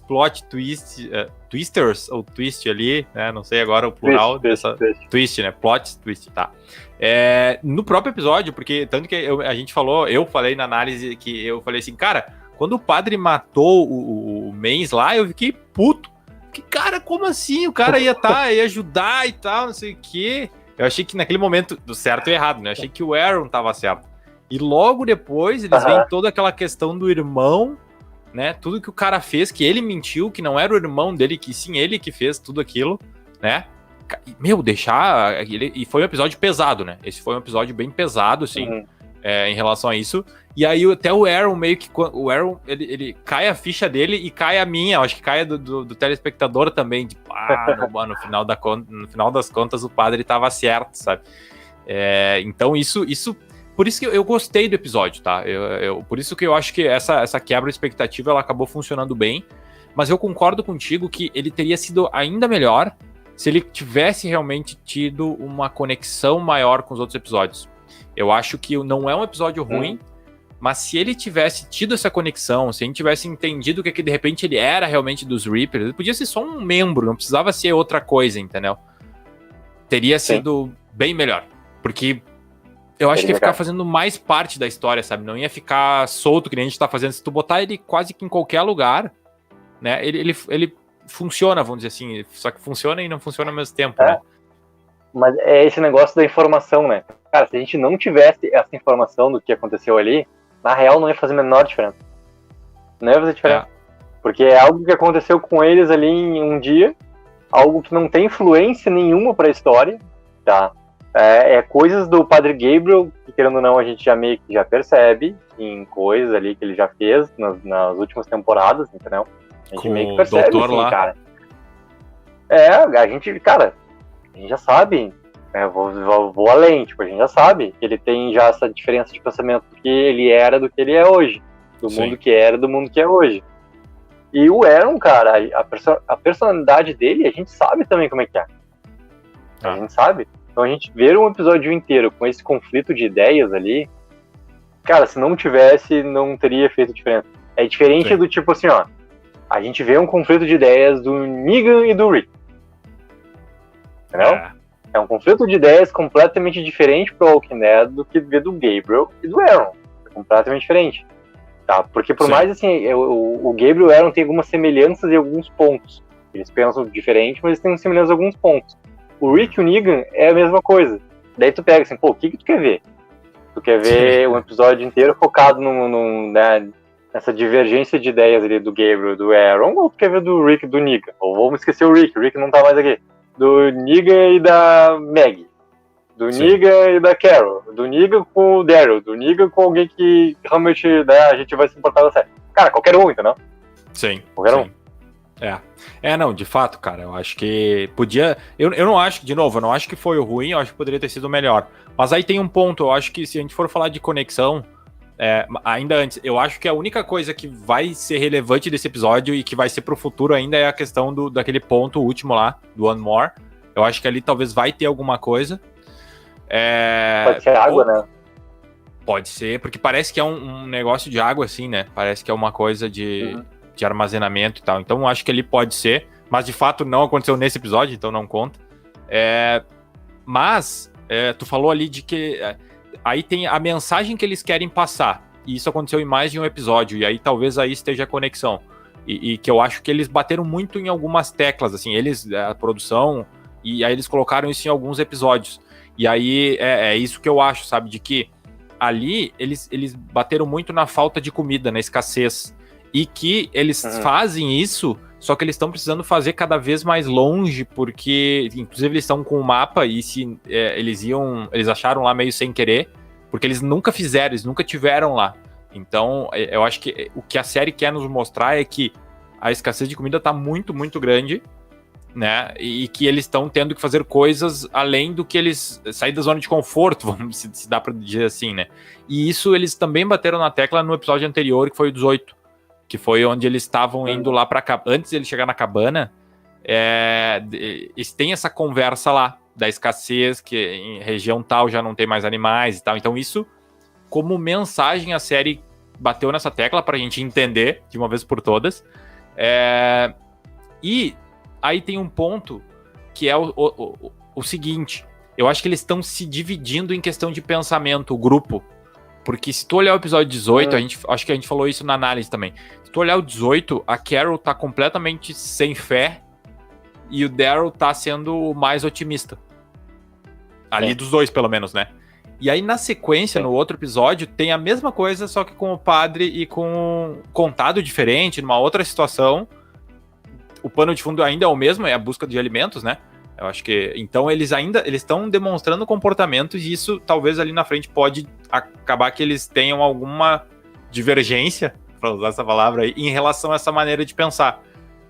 plot twisters, ou twist ali, né? Não sei agora o plural dessa... Twist, né? Plot twist, tá. No próprio episódio, porque tanto que a gente falou, eu falei na análise que eu falei assim, cara, quando o padre matou o Mace lá, eu fiquei puto. Que, cara, como assim? O cara ia ajudar e tal, não sei o quê. Eu achei que naquele momento, do certo e errado, né? Eu achei que o Aaron tava certo. E logo depois, eles veem toda aquela questão do irmão, né? Tudo que o cara fez, que ele mentiu, que não era o irmão dele, que sim, ele que fez tudo aquilo, né? Meu, E foi um episódio pesado, né? Esse foi um episódio bem pesado, assim, em relação a isso. E aí até o Aaron meio que... O Aaron, ele cai a ficha dele e cai a minha. Acho que cai a do telespectador também. De, no final das contas, o padre tava certo, sabe? Então isso... Por isso que eu gostei do episódio, tá? Por isso que eu acho que essa quebra de expectativa ela acabou funcionando bem. Mas eu concordo contigo que ele teria sido ainda melhor se ele tivesse realmente tido uma conexão maior com os outros episódios. Eu acho que não é um episódio ruim, mas se ele tivesse tido essa conexão, se a gente tivesse entendido que de repente ele era realmente dos Reapers, ele podia ser só um membro, não precisava ser outra coisa, entendeu? Teria sido bem melhor. Porque eu acho que ia ficar fazendo mais parte da história, sabe? Não ia ficar solto, que nem a gente tá fazendo. Se tu botar ele quase que em qualquer lugar, né? Ele funciona, vamos dizer assim. Só que funciona e não funciona ao mesmo tempo, né? Mas é esse negócio da informação, né? Cara, se a gente não tivesse essa informação do que aconteceu ali, na real não ia fazer a menor diferença. Não ia fazer diferença. Porque é algo que aconteceu com eles ali em um dia, algo que não tem influência nenhuma pra história, tá? Coisas do Padre Gabriel, que querendo ou não a gente já meio que já percebe em coisas ali que ele já fez nas últimas temporadas, entendeu? A gente meio que percebe, assim, lá. Cara. A gente já sabe, né, vou além, tipo, a gente já sabe que ele tem já essa diferença de pensamento do que ele era do que ele é hoje, do mundo que era do mundo que é hoje. E o Aaron, cara, a personalidade dele, a gente sabe também como é que é. A gente sabe. Então a gente ver um episódio inteiro com esse conflito de ideias ali, cara, se não tivesse, não teria feito diferença. É diferente do tipo assim, ó, a gente vê um conflito de ideias do Negan e do Rick. Entendeu? É um conflito de ideias completamente diferente pro Walking Dead do que ver do Gabriel e do Aaron. É completamente diferente. Tá? Porque por mais assim, o Gabriel e o Aaron têm algumas semelhanças em alguns pontos. Eles pensam diferente, mas eles têm semelhanças em alguns pontos. O Rick e o Negan é a mesma coisa. Daí tu pega assim, pô, o que tu quer ver? Tu quer ver um episódio inteiro focado né, nessa divergência de ideias ali do Gabriel e do Aaron, ou tu quer ver do Rick e do Negan? Ou vamos esquecer o Rick não tá mais aqui. Do Negan e da Maggie. Do Negan e da Carol. Do Negan com o Daryl. Do Negan com alguém que realmente, né, a gente vai se importar da série. Cara, qualquer um, entendeu? Sim. Qualquer um. Não, de fato, cara, eu acho que podia... Eu não acho, de novo, eu não acho que foi o ruim, eu acho que poderia ter sido melhor. Mas aí tem um ponto, eu acho que se a gente for falar de conexão, ainda antes, eu acho que a única coisa que vai ser relevante desse episódio e que vai ser pro futuro ainda é a questão daquele ponto último lá, do One More. Eu acho que ali talvez vai ter alguma coisa. Pode ser água, né? Pode ser, porque parece que é um negócio de água, assim, né? Parece que é uma coisa de armazenamento e tal. Então, eu acho que ele pode ser, mas de fato não aconteceu nesse episódio, então não conta. Mas, tu falou ali de que aí tem a mensagem que eles querem passar, e isso aconteceu em mais de um episódio, e aí talvez aí esteja a conexão. E que eu acho que eles bateram muito em algumas teclas, assim, a produção, e aí eles colocaram isso em alguns episódios. E aí é isso que eu acho, sabe? De que ali eles bateram muito na falta de comida, na escassez. E que eles fazem isso, só que eles estão precisando fazer cada vez mais longe, porque, inclusive, eles estão com o mapa e se eles acharam lá meio sem querer, porque eles nunca fizeram, eles nunca tiveram lá. Então, eu acho que o que a série quer nos mostrar é que a escassez de comida está muito, muito grande, né? E que eles estão tendo que fazer coisas além do que eles sair da zona de conforto, vamos se dá para dizer assim, né? E isso eles também bateram na tecla no episódio anterior, que foi o 18, que foi onde eles estavam indo lá para cá. Antes de ele chegar na cabana, eles têm essa conversa lá da escassez, que em região tal já não tem mais animais e tal. Então isso, como mensagem, a série bateu nessa tecla pra gente entender de uma vez por todas. E aí tem um ponto que é o seguinte: eu acho que eles estão se dividindo em questão de pensamento, o grupo. Porque se tu olhar o episódio 18, acho que a gente falou isso na análise também. Se tu olhar o 18, a Carol tá completamente sem fé e o Daryl tá sendo o mais otimista. Ali dos dois, pelo menos, né? E aí, na sequência, no outro episódio, tem a mesma coisa, só que com o padre e com um contado diferente, numa outra situação. O pano de fundo ainda é o mesmo, é a busca de alimentos, né? Eu acho que... Então, eles estão demonstrando comportamentos e isso, talvez, ali na frente pode acabar que eles tenham alguma divergência, para usar essa palavra aí, em relação a essa maneira de pensar.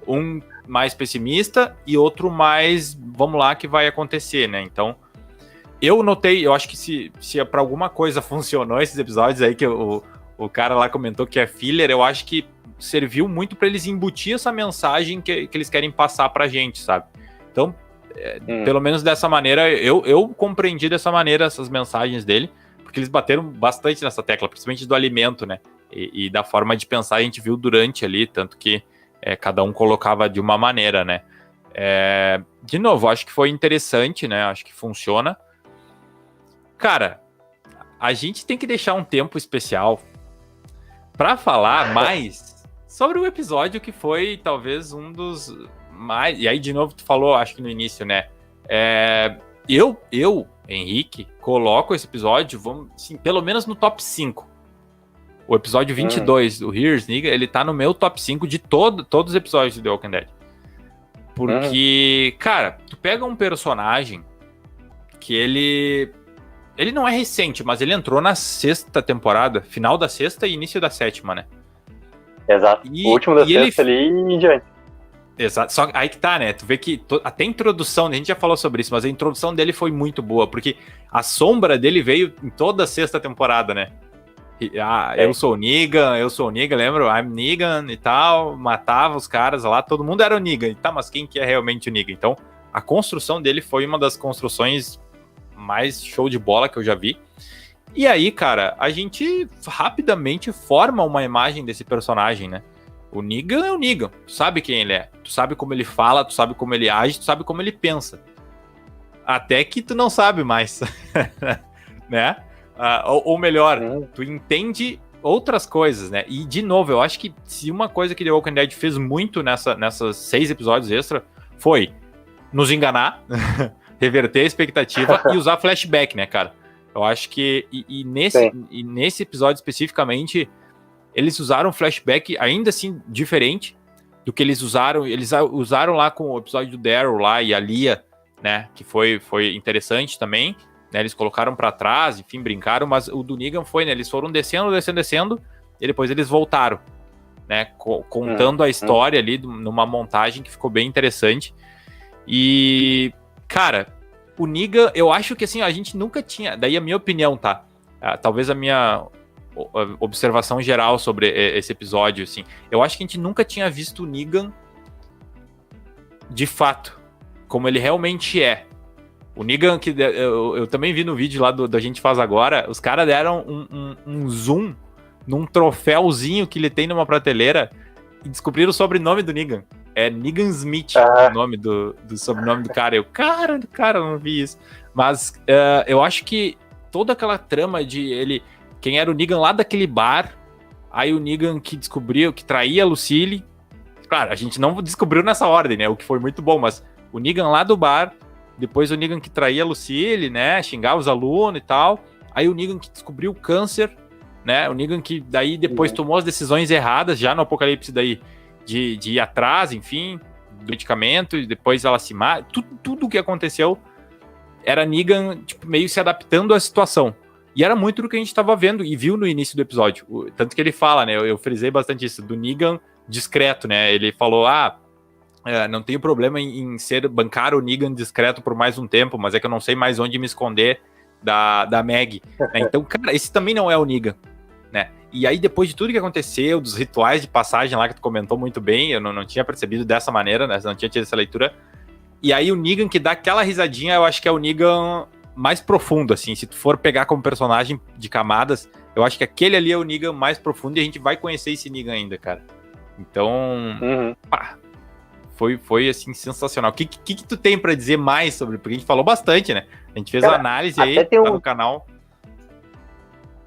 Um mais pessimista e outro mais, vamos lá, que vai acontecer, né? Então, eu notei, eu acho que se para alguma coisa funcionou esses episódios aí, que o cara lá comentou que é filler, eu acho que serviu muito para eles embutir essa mensagem que eles querem passar pra gente, sabe? Então, pelo menos dessa maneira, eu compreendi dessa maneira essas mensagens dele, porque eles bateram bastante nessa tecla, principalmente do alimento, né? E da forma de pensar a gente viu durante ali, tanto que cada um colocava de uma maneira, né? De novo, acho que foi interessante, né? Acho que funciona. Cara, a gente tem que deixar um tempo especial para falar mais sobre o episódio que foi talvez um dos mais... E aí, de novo, tu falou, acho que no início, né? Eu, Henrique, coloco esse episódio, vamos, assim, pelo menos no top 5. O episódio 22, o Here's Nigga, ele tá no meu top 5 de todos os episódios de The Walking Dead. Porque, cara, tu pega um personagem que ele não é recente, mas ele entrou na 6ª temporada, final da 6ª e início da 7ª, né? Exato. O último da 6ª ali em diante. Exato. Só aí que tá, né? Tu vê que até a introdução, a gente já falou sobre isso, mas a introdução dele foi muito boa, porque a sombra dele veio em toda a 6ª temporada, né? Eu sou o Negan, lembra? I'm Negan e tal, matava os caras lá, todo mundo era o Negan. E tá, mas quem que é realmente o Negan? Então, a construção dele foi uma das construções mais show de bola que eu já vi. E aí, cara, a gente rapidamente forma uma imagem desse personagem, né? O Negan é o Negan, tu sabe quem ele é, tu sabe como ele fala, tu sabe como ele age, tu sabe como ele pensa. Até que tu não sabe mais, né? Ou melhor, tu entende outras coisas, né? E, de novo, eu acho que se uma coisa que The Walking Dead fez muito nessas 6 episódios extra foi nos enganar, reverter a expectativa e usar flashback, né, cara? Eu acho que nesse episódio especificamente, eles usaram flashback ainda assim diferente do que eles usaram lá com o episódio do Daryl lá e a Lia, né, que foi interessante também, né, eles colocaram pra trás, enfim, brincaram, mas o do Negan foi, né, eles foram descendo, e depois eles voltaram, né, contando a história ali numa montagem que ficou bem interessante. E, cara, o Negan, eu acho que assim, a gente nunca tinha, daí a minha opinião, tá? Talvez a minha observação geral sobre esse episódio, assim, eu acho que a gente nunca tinha visto o Negan de fato, como ele realmente é, O Negan, que eu também vi no vídeo lá da Gente Faz Agora, os caras deram um zoom num troféuzinho que ele tem numa prateleira e descobriram o sobrenome do Negan. É Negan Smith, o nome do sobrenome do cara. Cara, eu não vi isso. Mas eu acho que toda aquela trama de ele... Quem era o Negan lá daquele bar, aí o Negan que descobriu, que traía a Lucille. Claro, a gente não descobriu nessa ordem, né? O que foi muito bom, mas o Negan lá do bar... Depois o Negan que traía a Lucille, né? Xingava os alunos e tal. Aí o Negan que descobriu o câncer, né? O Negan que daí depois tomou as decisões erradas, já no Apocalipse daí, de ir atrás, enfim, do medicamento, e depois ela se mata. Tudo o que aconteceu era Negan, tipo, meio se adaptando à situação. E era muito do que a gente estava vendo e viu no início do episódio. Tanto que ele fala, né? Eu frisei bastante isso, do Negan discreto, né? Ele falou, não tenho problema em bancar o Negan discreto por mais um tempo, mas é que eu não sei mais onde me esconder da Meg. Né? Então, cara, esse também não é o Negan, né? E aí, depois de tudo que aconteceu, dos rituais de passagem lá que tu comentou muito bem, eu não tinha percebido dessa maneira, né? Não tinha tido essa leitura. E aí, o Negan que dá aquela risadinha, eu acho que é o Negan mais profundo, assim. Se tu for pegar como personagem de camadas, eu acho que aquele ali é o Negan mais profundo e a gente vai conhecer esse Negan ainda, cara. Então, pá. Foi assim, sensacional. O que tu tem pra dizer mais sobre? Porque a gente falou bastante, né? A gente fez uma análise aí, tá no canal.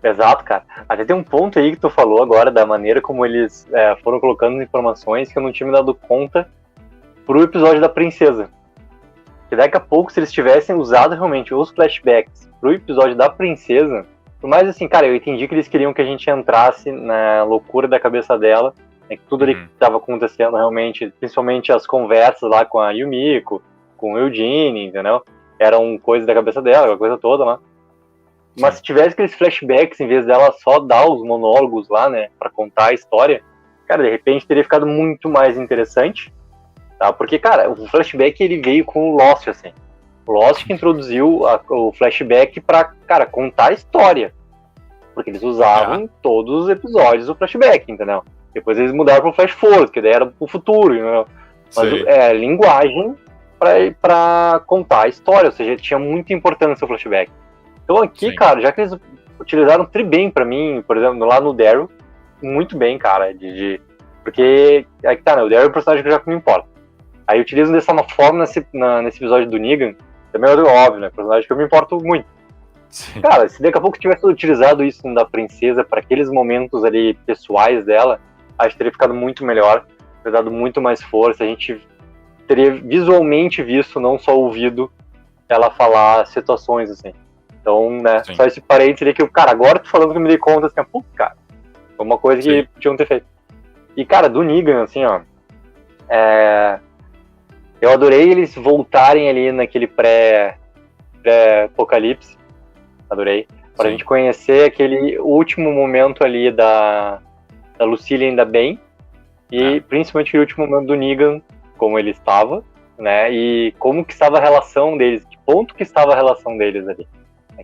Exato, cara. Até tem um ponto aí que tu falou agora, da maneira como eles foram colocando informações que eu não tinha me dado conta pro episódio da princesa. Que daqui a pouco, se eles tivessem usado realmente os flashbacks pro episódio da princesa, por mais assim, cara, eu entendi que eles queriam que a gente entrasse na loucura da cabeça dela, que tudo ali que estava acontecendo realmente, principalmente as conversas lá com a Yumiko, com o Eugene, entendeu? Eram coisas da cabeça dela, aquela coisa toda lá. Mas se tivesse aqueles flashbacks, em vez dela só dar os monólogos lá, né, pra contar a história, cara, de repente teria ficado muito mais interessante, tá? Porque, cara, o flashback ele veio com o Lost, assim. O Lost que introduziu o flashback pra, cara, contar a história. Porque eles usavam em todos os episódios o flashback, entendeu? Depois eles mudaram pro flash forward, que daí era pro futuro, entendeu? Mas linguagem pra contar a história, ou seja, tinha muita importância o flashback. Então aqui, cara, já que eles utilizaram tri bem pra mim, por exemplo, lá no Daryl, muito bem, cara, porque aí que tá, né, o Daryl é um personagem que eu já me importa. Aí utilizam dessa forma nesse episódio do Negan, também é óbvio, né, personagem que eu me importo muito. Sim. Cara, se daqui a pouco tivesse utilizado isso da princesa para aqueles momentos ali pessoais dela, acho que teria ficado muito melhor, teria dado muito mais força, a gente teria visualmente visto, não só ouvido, ela falar situações, assim. Então, né, só esse parênteses ali que, cara, agora tô falando que eu me dei conta, assim, putz, cara, foi uma coisa que tinham que ter feito. E, cara, do Negan, assim, ó, eu adorei eles voltarem ali naquele pré-apocalipse, adorei, pra gente conhecer aquele último momento ali da Lucille ainda bem, e principalmente o último momento do Negan, como ele estava, né, e como que estava a relação deles, que ponto que estava a relação deles ali.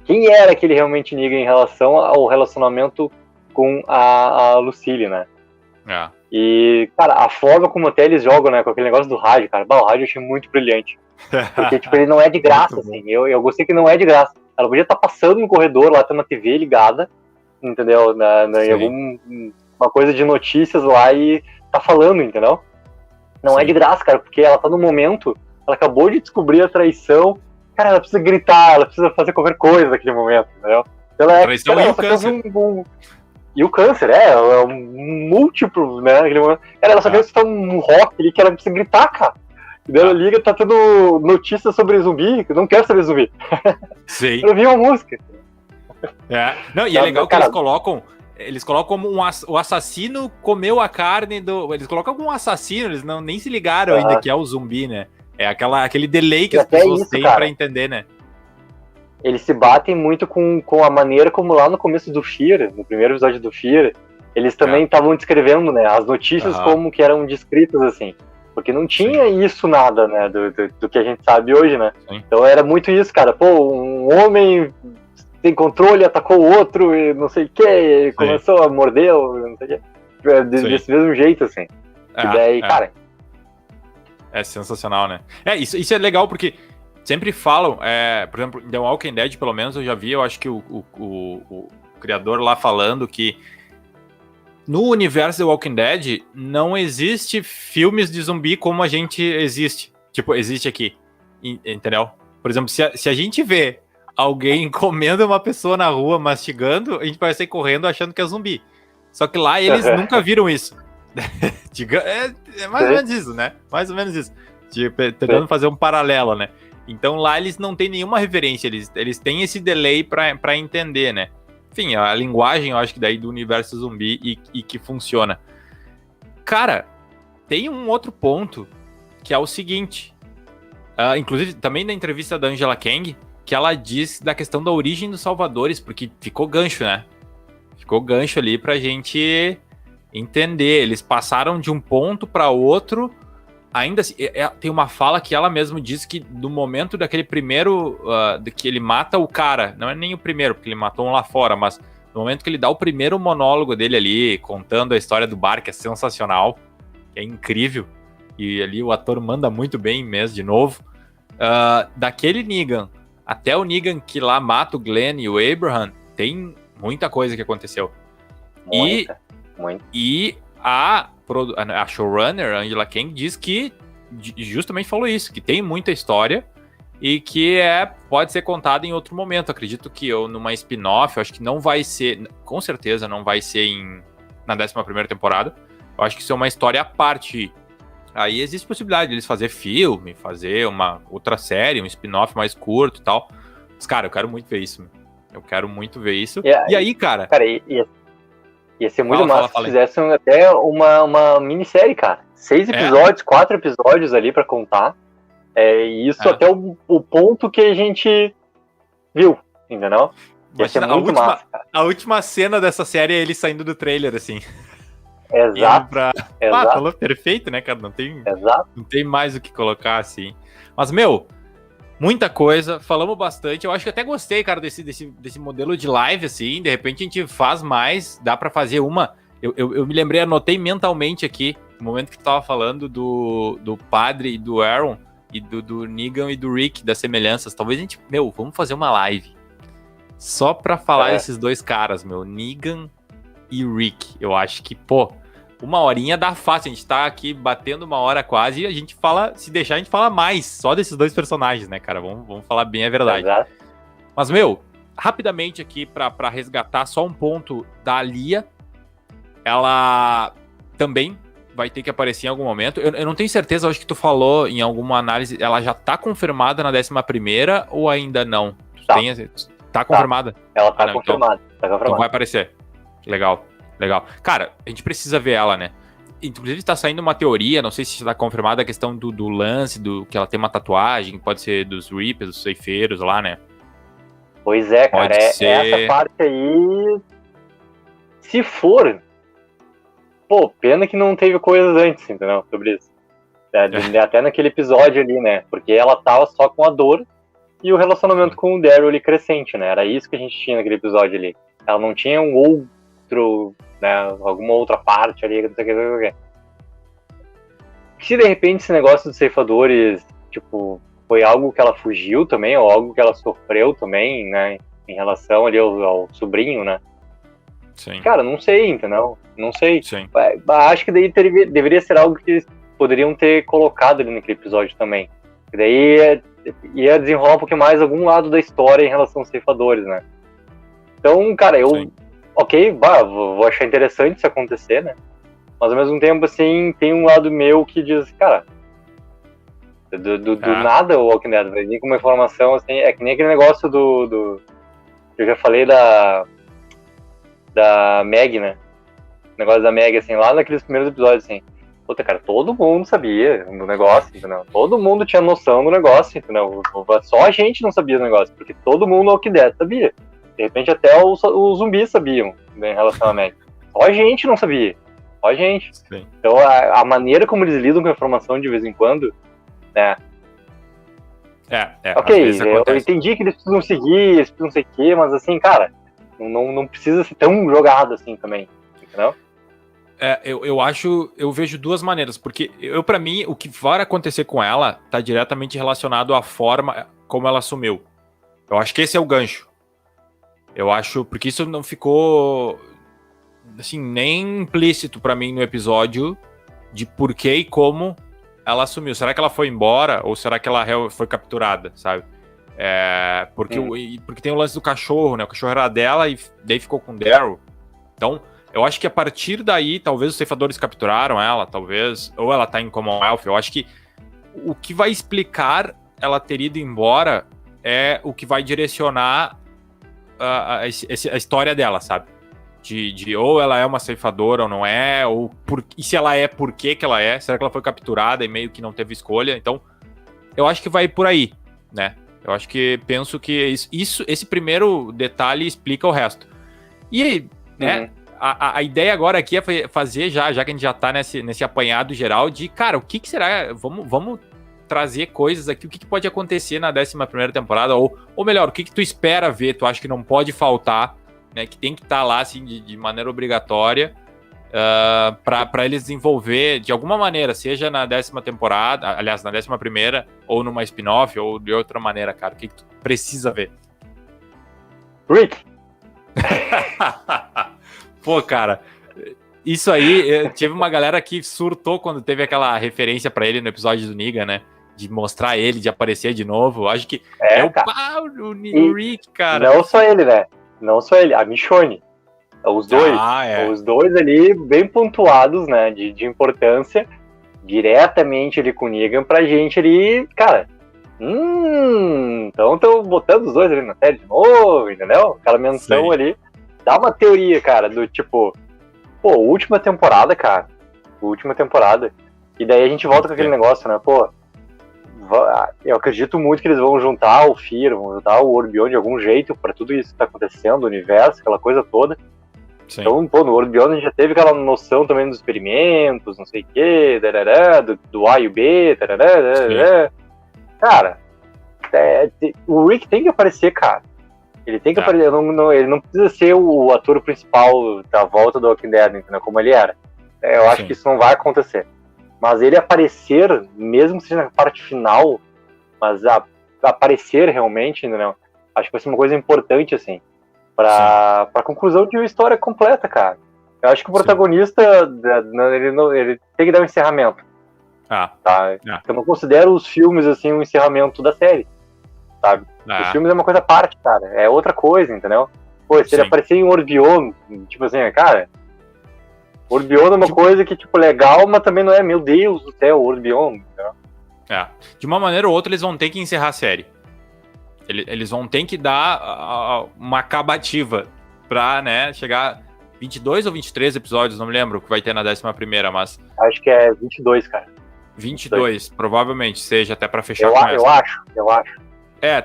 Quem era aquele realmente Negan em relação ao relacionamento com a Lucille, né? E, cara, a forma como até eles jogam, né, com aquele negócio do rádio, cara, o rádio eu achei muito brilhante. Porque, tipo, ele não é de graça, assim, eu gostei que não é de graça. Ela podia estar passando no corredor, lá tendo a TV ligada, entendeu? Em alguma coisa de notícias lá e tá falando, entendeu? Não é de graça, cara, porque ela tá no momento, ela acabou de descobrir a traição, cara, ela precisa gritar, ela precisa fazer qualquer coisa naquele momento, entendeu? Ela traição e o câncer. E o câncer, é um múltiplo, né, naquele momento. Cara, ela só quer escutar um rock ali que ela precisa gritar, cara. E daí ela liga, tá tendo notícias sobre zumbi, eu não quero saber zumbi. Sim. Eu vi uma música. Não, e é legal que eles colocam como o assassino comeu a carne do... Eles colocam como um assassino, eles nem se ligaram ainda que é o zumbi, né? É aquele delay que as pessoas têm pra entender, né? Eles se batem muito com a maneira como lá no começo do Fear, no primeiro episódio do Fear, eles também estavam descrevendo, né, as notícias como que eram descritas, assim. Porque não tinha isso nada, né, do que a gente sabe hoje, né? Então era muito isso, cara. Pô, um homem sem controle atacou o outro e não sei o que, começou a morder, não sei o que. Desse mesmo jeito, assim. E daí, cara... É sensacional, né? Isso é legal porque sempre falam, por exemplo, em The Walking Dead, pelo menos eu já vi, eu acho que o criador lá falando que no universo The Walking Dead não existe filmes de zumbi como a gente existe. Tipo, existe aqui. Entendeu? Por exemplo, se a gente vê alguém comendo uma pessoa na rua, mastigando, a gente vai sair correndo achando que é zumbi. Só que lá eles nunca viram isso. É mais ou menos isso, né? Mais ou menos isso. Tipo, tentando fazer um paralelo, né? Então lá eles não têm nenhuma referência, eles têm esse delay pra entender, né? Enfim, a linguagem, eu acho que daí do universo zumbi e que funciona. Cara, tem um outro ponto que é o seguinte. Inclusive, também na entrevista da Angela Kang, que ela diz da questão da origem dos salvadores, porque ficou gancho, né? Ficou gancho ali pra gente entender. Eles passaram de um ponto para outro. Ainda assim, tem uma fala que ela mesma diz que no momento daquele primeiro, que ele mata o cara, não é nem o primeiro, porque ele matou um lá fora, mas no momento que ele dá o primeiro monólogo dele ali, contando a história do bar, que é sensacional, que é incrível, e ali o ator manda muito bem mesmo, de novo, daquele Negan até o Negan que lá mata o Glenn e o Abraham, tem muita coisa que aconteceu. Muita. E a showrunner, Angela Kang, diz que justamente falou isso, que tem muita história e que pode ser contada em outro momento. Acredito que numa spin-off, eu acho que não vai ser, com certeza não vai ser na 11ª temporada. Eu acho que isso é uma história à parte. Aí existe possibilidade de eles fazer filme, fazer uma outra série, um spin-off mais curto e tal. Mas, cara, eu quero muito ver isso. Eu quero muito ver isso. E aí, cara... Cara, ia ser muito massa se fizessem até uma minissérie, cara. 6 episódios, 4 episódios ali pra contar. E isso até o ponto que a gente viu, entendeu? Ia ser muito massa, cara. A última cena dessa série é ele saindo do trailer, assim. Exato. Exato. Falou perfeito, né, cara? Não tem mais o que colocar, assim. Mas, muita coisa, falamos bastante. Eu acho que até gostei, cara, desse modelo de live, assim. De repente a gente faz mais, dá pra fazer uma. Eu me lembrei, anotei mentalmente aqui, no momento que tu tava falando do padre e do Aaron, e do Negan e do Rick, das semelhanças. Talvez a gente, vamos fazer uma live só pra falar desses dois caras, Negan e Rick. Eu acho que, 1 horinha dá fácil. A gente tá aqui batendo 1 hora quase e a gente fala, se deixar, a gente fala mais só desses dois personagens, né, cara? Vamos falar bem a verdade. Exato. Mas, rapidamente aqui pra resgatar só um ponto da Alia. Ela também vai ter que aparecer em algum momento. Eu não tenho certeza, acho que tu falou em alguma análise, ela já tá confirmada na 11ª ou ainda não? Tá confirmada? Ela tá confirmada. Então vai aparecer. Legal. Cara, a gente precisa ver ela, né? Inclusive tá saindo uma teoria, não sei se está confirmada a questão do lance, que ela tem uma tatuagem, pode ser dos Reapers, dos ceifeiros lá, né? Pois é, cara, essa parte aí, se for, pena que não teve coisas antes, entendeu? Sobre isso. Até naquele episódio ali, né? Porque ela tava só com a dor e o relacionamento com o Daryl ali crescente, né? Era isso que a gente tinha naquele episódio ali. Ela não tinha um outro, né? Alguma outra parte ali, não sei o que. Se de repente esse negócio dos ceifadores, tipo, foi algo que ela fugiu também, ou algo que ela sofreu também, né? Em relação ali ao sobrinho, né? Sim. Cara, não sei, entendeu? Não sei. Sim. Acho que daí deveria ser algo que eles poderiam ter colocado ali naquele episódio também. E daí ia desenrolar um pouquinho mais algum lado da história em relação aos ceifadores, né? Então, cara, vou achar interessante isso acontecer, né? Mas ao mesmo tempo, assim, tem um lado meu que diz, cara, do nada o Walking Dead vai vir com uma informação, assim, é que nem aquele negócio eu já falei da Meg, né? O negócio da Meg, assim, lá naqueles primeiros episódios, assim. Puta, cara, todo mundo sabia do negócio, entendeu? Todo mundo tinha noção do negócio, entendeu? Só a gente não sabia do negócio, porque todo mundo Walking Dead sabia. De repente até os zumbis sabiam, né, em relação a Meg. Só a gente não sabia. Só a gente. Sim. Então a maneira como eles lidam com a informação de vez em quando, né? Ok, eu entendi que eles precisam seguir, eles precisam sei o quê, mas assim, cara, não precisa ser tão jogado assim também, entendeu? eu vejo duas maneiras, porque pra mim, o que vai acontecer com ela tá diretamente relacionado à forma como ela assumiu. Eu acho que esse é o gancho. Eu acho, porque isso não ficou, assim, nem implícito pra mim no episódio de por que e como ela assumiu. Será que ela foi embora ou será que ela foi capturada, sabe? Porque tem o lance do cachorro, né? O cachorro era dela e daí ficou com o Daryl. Então, eu acho que a partir daí, talvez os ceifadores capturaram ela, talvez, ou ela tá em Commonwealth. Eu acho que o que vai explicar ela ter ido embora é o que vai direcionar a história dela, sabe? De ou ela é uma ceifadora ou não é, e se ela é, por que ela é? Será que ela foi capturada e meio que não teve escolha? Então, eu acho que vai por aí, né? Eu acho que penso que esse primeiro detalhe explica o resto. E, né, a ideia agora aqui é fazer, já que a gente já tá nesse apanhado geral de, cara, o que será? Vamos trazer coisas aqui, o que pode acontecer na 11ª temporada, ou melhor, o que tu espera ver, tu acha que não pode faltar, né, que tem que estar lá, assim, de maneira obrigatória, para eles desenvolver de alguma maneira, seja na 10ª temporada, aliás, na 11ª, ou numa spin-off, ou de outra maneira, cara, o que tu precisa ver? Rick! Pô, cara, isso aí, tive uma galera que surtou quando teve aquela referência pra ele no episódio do Negan, né? De mostrar ele, de aparecer de novo. Acho que o Rick, cara. Não só ele, né? Não só ele, a Michonne. Os dois. Os dois ali, bem pontuados, né? De importância, diretamente ali com o Negan pra gente ali, cara. Então estão botando os dois ali na série de novo, entendeu? Aquela menção ali. Dá uma teoria, cara, do tipo, pô, última temporada, cara. Última temporada. E daí a gente volta com aquele negócio, né? Pô, eu acredito muito que eles vão juntar o Fear, vão juntar o World de algum jeito pra tudo isso que tá acontecendo, o universo, aquela coisa toda. Sim. Então, pô, no World a gente já teve aquela noção também dos experimentos, não sei o quê, do A e o B, Cara, o Rick tem que aparecer, cara. Ele tem que aparecer, ele não precisa ser o ator principal da volta do Walking Dead, entendeu? Como ele era. Eu acho que isso não vai acontecer. Mas ele aparecer, mesmo que seja na parte final, mas aparecer realmente, entendeu? Acho que vai ser uma coisa importante, assim, pra conclusão de uma história completa, cara. Eu acho que o protagonista, ele tem que dar um encerramento. Tá? Eu não considero os filmes, assim, um encerramento da série, sabe? Os filmes é uma coisa à parte, cara. É outra coisa, entendeu? Pô, se ele aparecer em Orbion, tipo assim, cara... Orbion é uma coisa que, tipo, legal, mas também não é, meu Deus do céu, Orbion, entendeu? De uma maneira ou outra, eles vão ter que encerrar a série. Eles vão ter que dar uma acabativa pra, né, chegar 22 ou 23 episódios, não me lembro o que vai ter na 11ª, mas... Acho que é 22, cara. 22, provavelmente seja até pra fechar com essa. Eu acho.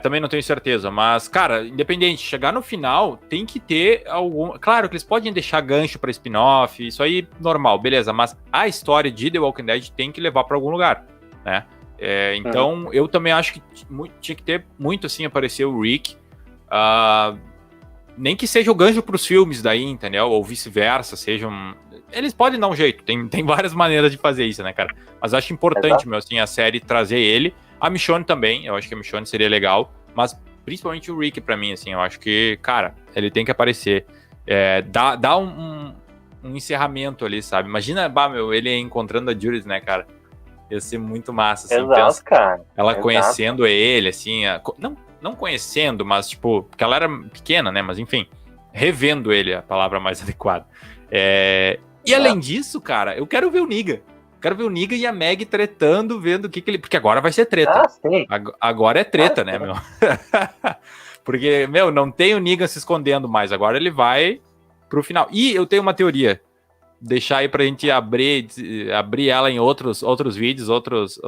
Também não tenho certeza, mas, cara, independente, chegar no final, tem que ter algum... Claro que eles podem deixar gancho pra spin-off, isso aí, normal, beleza, mas a história de The Walking Dead tem que levar pra algum lugar, né? Então, eu também acho que tinha que ter muito, assim, aparecer o Rick, nem que seja o gancho pros filmes daí, entendeu? Ou vice-versa, sejam... Eles podem dar um jeito, tem várias maneiras de fazer isso, né, cara? Mas eu acho importante, assim, a série trazer ele. A Michonne também, eu acho que a Michonne seria legal, mas principalmente o Rick pra mim, assim, eu acho que, cara, ele tem que aparecer. Dá um encerramento ali, sabe? Imagina, ele encontrando a Judith, né, cara? Ia ser muito massa, assim. Exato, cara. Ela conhecendo ele, assim, não conhecendo, mas, tipo, porque ela era pequena, né, mas enfim, revendo ele, a palavra mais adequada. E além disso, cara, eu quero ver o Negan. Quero ver o Negan e a Meg tretando, vendo o que ele... Porque agora vai ser treta. Sim. Agora é treta, né, meu? Porque, não tem o Negan se escondendo mais. Agora ele vai pro final. E eu tenho uma teoria. Deixar aí pra gente abrir ela em outros vídeos, outros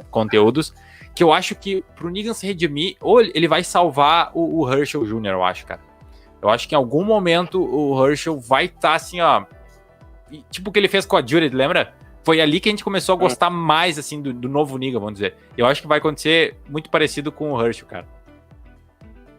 conteúdos. Que eu acho que pro Negan se redimir, ou ele vai salvar o Herschel Jr., eu acho, cara. Eu acho que em algum momento o Herschel vai estar assim, ó... Tipo o que ele fez com a Judith, lembra? Foi ali que a gente começou a gostar mais, assim, do novo Negan, vamos dizer. Eu acho que vai acontecer muito parecido com o Herschel, cara.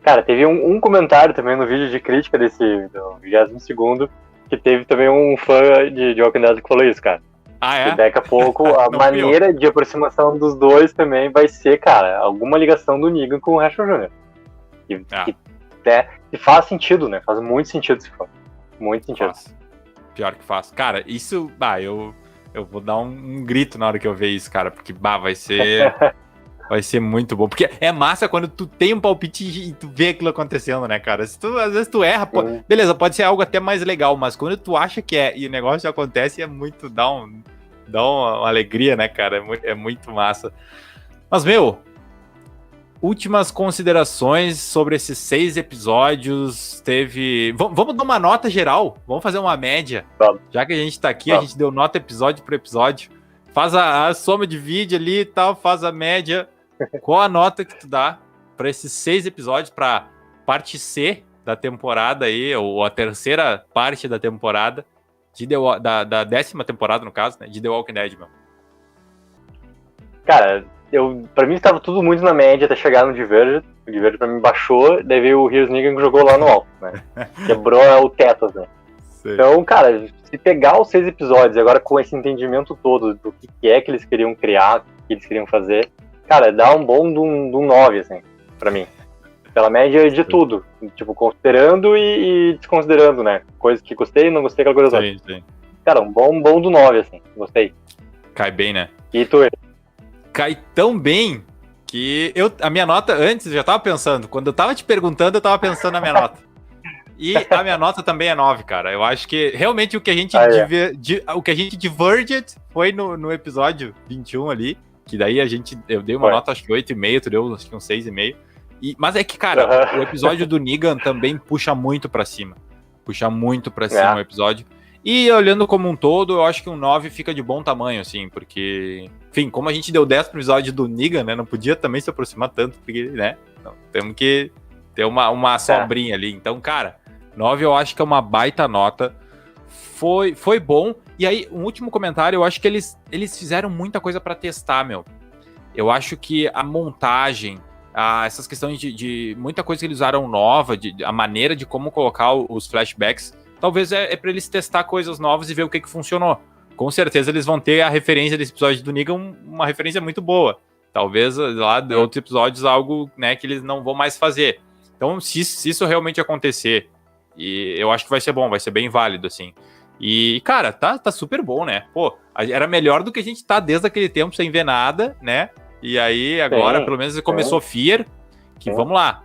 Cara, teve um comentário também no vídeo de crítica do 22º, que teve também um fã de Walking Dead que falou isso, cara. Ah, é? E daqui a pouco a Não, maneira de aproximação dos dois também vai ser, cara, alguma ligação do Negan com o Herschel Jr. Que faz sentido, né? Faz muito sentido se for. Muito sentido. Faz. Pior que faz. Cara, isso... eu vou dar um grito na hora que eu ver isso, cara, porque vai ser... Vai ser muito bom. Porque é massa quando tu tem um palpite e tu vê aquilo acontecendo, né, cara? Às vezes tu erra, beleza, pode ser algo até mais legal, mas quando tu acha que é e o negócio acontece, é muito... Dá uma alegria, né, cara? É muito massa. Mas, meu... Últimas considerações sobre esses 6 episódios. Vamos dar uma nota geral. Vamos fazer uma média. Vamos. Já que a gente tá aqui, a gente deu nota episódio por episódio. Faz a soma de vídeo ali e tal, faz a média. Qual a nota que tu dá para esses 6 episódios, para parte C da temporada aí, ou a terceira parte da temporada, da 10ª temporada, no caso, né, de The Walking Dead, meu? Cara, pra mim estava tudo muito na média até chegar no Divergent. O Divergent pra mim baixou, daí veio o Here's Negan que jogou lá no alto, né? Quebrou o teto, né? Sei. Então, cara, se pegar os 6 episódios agora com esse entendimento todo do que é que eles queriam criar, o que eles queriam fazer, cara, dá um bom de um 9, assim, pra mim. Pela média de tudo. Tipo, considerando e desconsiderando, né? Coisas que gostei, não gostei, aquela coisa toda. Sim. Cara, um bom do 9, assim. Gostei. Cai bem, né? E tu? Cai tão bem que a minha nota antes, eu já tava pensando. Quando eu tava te perguntando, eu tava pensando na minha nota. E a minha nota também é 9, cara. Eu acho que realmente o que a gente o que a gente diverged foi no episódio 21 ali, que daí eu dei uma nota acho que 8,5, tu deu acho que um 6,5. Mas é que, cara, o episódio do Negan também puxa muito pra cima. Puxa muito pra cima o episódio. E olhando como um todo, eu acho que um 9 fica de bom tamanho, assim, porque... Enfim, como a gente deu 10 pro episódio do Negan, né, não podia também se aproximar tanto, porque, né, temos que ter uma sobrinha ali. Então, cara, 9 eu acho que é uma baita nota. Foi bom. E aí, um último comentário, eu acho que eles fizeram muita coisa pra testar, meu. Eu acho que a montagem, essas questões de muita coisa que eles usaram nova, a maneira de como colocar os flashbacks, talvez é pra eles testar coisas novas e ver o que funcionou. Com certeza eles vão ter a referência desse episódio do Negan, uma referência muito boa. Talvez lá de outros episódios algo, né, que eles não vão mais fazer. Então, se isso realmente acontecer, e eu acho que vai ser bom, vai ser bem válido, assim. E, cara, tá super bom, né? Pô, era melhor do que a gente tá desde aquele tempo sem ver nada, né? E aí, agora, pelo menos, começou Fear, que vamos lá.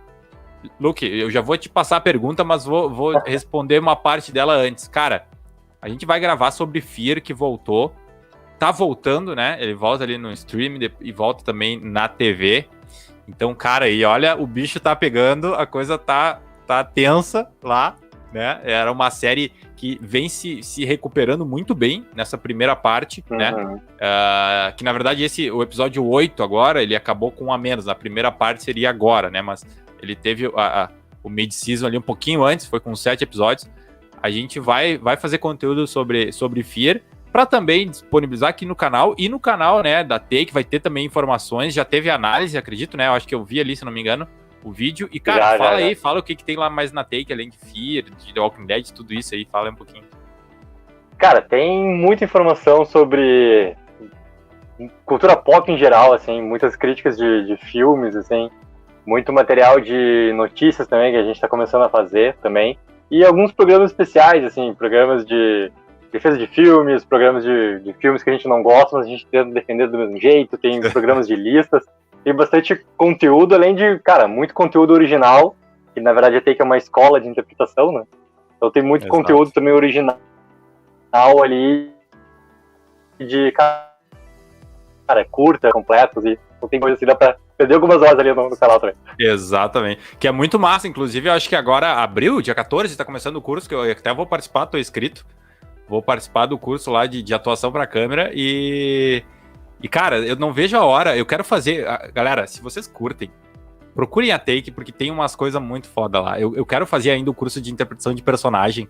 Luke, eu já vou te passar a pergunta, mas vou responder uma parte dela antes. Cara, a gente vai gravar sobre Fear, que voltou. Tá voltando, né? Ele volta ali no stream e volta também na TV. Então, cara, e olha, o bicho tá pegando, a coisa tá tensa lá, né? Era uma série que vem se recuperando muito bem nessa primeira parte, né? Que, na verdade, o episódio 8 agora, ele acabou com um a menos. A primeira parte seria agora, né? Mas ele teve o mid-season ali um pouquinho antes, foi com 7 episódios. A gente vai fazer conteúdo sobre Fear, para também disponibilizar aqui no canal. E no canal, né, da Take vai ter também informações. Já teve análise, acredito, né? Eu acho que eu vi ali, se não me engano, o vídeo. E, cara, fala o que tem lá mais na Take, além de Fear, de The Walking Dead, tudo isso aí. Fala um pouquinho. Cara, tem muita informação sobre cultura pop em geral, assim, muitas críticas de filmes, assim, muito material de notícias também, que a gente tá começando a fazer também. E alguns programas especiais, assim, programas de defesa de filmes, programas de filmes que a gente não gosta, mas a gente tenta defender do mesmo jeito, tem programas de listas, tem bastante conteúdo, além de, cara, muito conteúdo original, que na verdade até que é uma escola de interpretação, né? Então tem muito conteúdo também original ali, de, cara, curta, completos, e não tem coisa assim, dá pra perder algumas horas ali no canal também. Exatamente. Que é muito massa, inclusive, eu acho que agora, abril, dia 14, tá começando o curso, que eu até vou participar, tô inscrito. Vou participar do curso lá de atuação pra câmera e, cara, eu não vejo a hora, eu quero fazer... Galera, se vocês curtem, procurem a Take, porque tem umas coisas muito foda lá. Eu quero fazer ainda o curso de interpretação de personagem,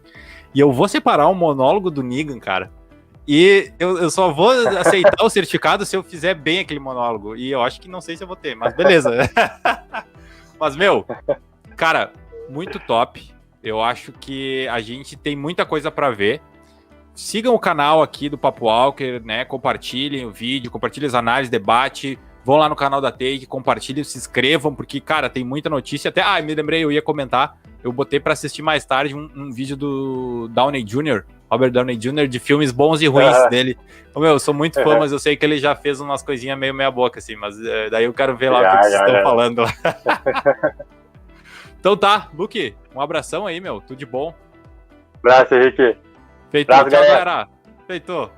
e eu vou separar um monólogo do Negan, cara, e eu só vou aceitar o certificado se eu fizer bem aquele monólogo, e eu acho que não sei se eu vou ter, mas beleza. Mas, meu, cara, muito top. Eu acho que a gente tem muita coisa para ver. Sigam o canal aqui do Papo Walker, né? Compartilhem o vídeo, compartilhem as análises, debate. Vão lá no canal da Take, compartilhem, se inscrevam, porque, cara, tem muita notícia. Até, me lembrei, eu ia comentar. Eu botei para assistir mais tarde um vídeo do Downey Jr., Robert Downey Jr., de filmes bons e ruins dele. Eu sou muito fã, mas eu sei que ele já fez umas coisinhas meio meia boca, assim. Mas daí eu quero ver lá o que vocês estão falando lá. Então tá, Luke, um abração aí, meu. Tudo de bom. Abraço, Henrique. Feito. Tchau, galera. Feito.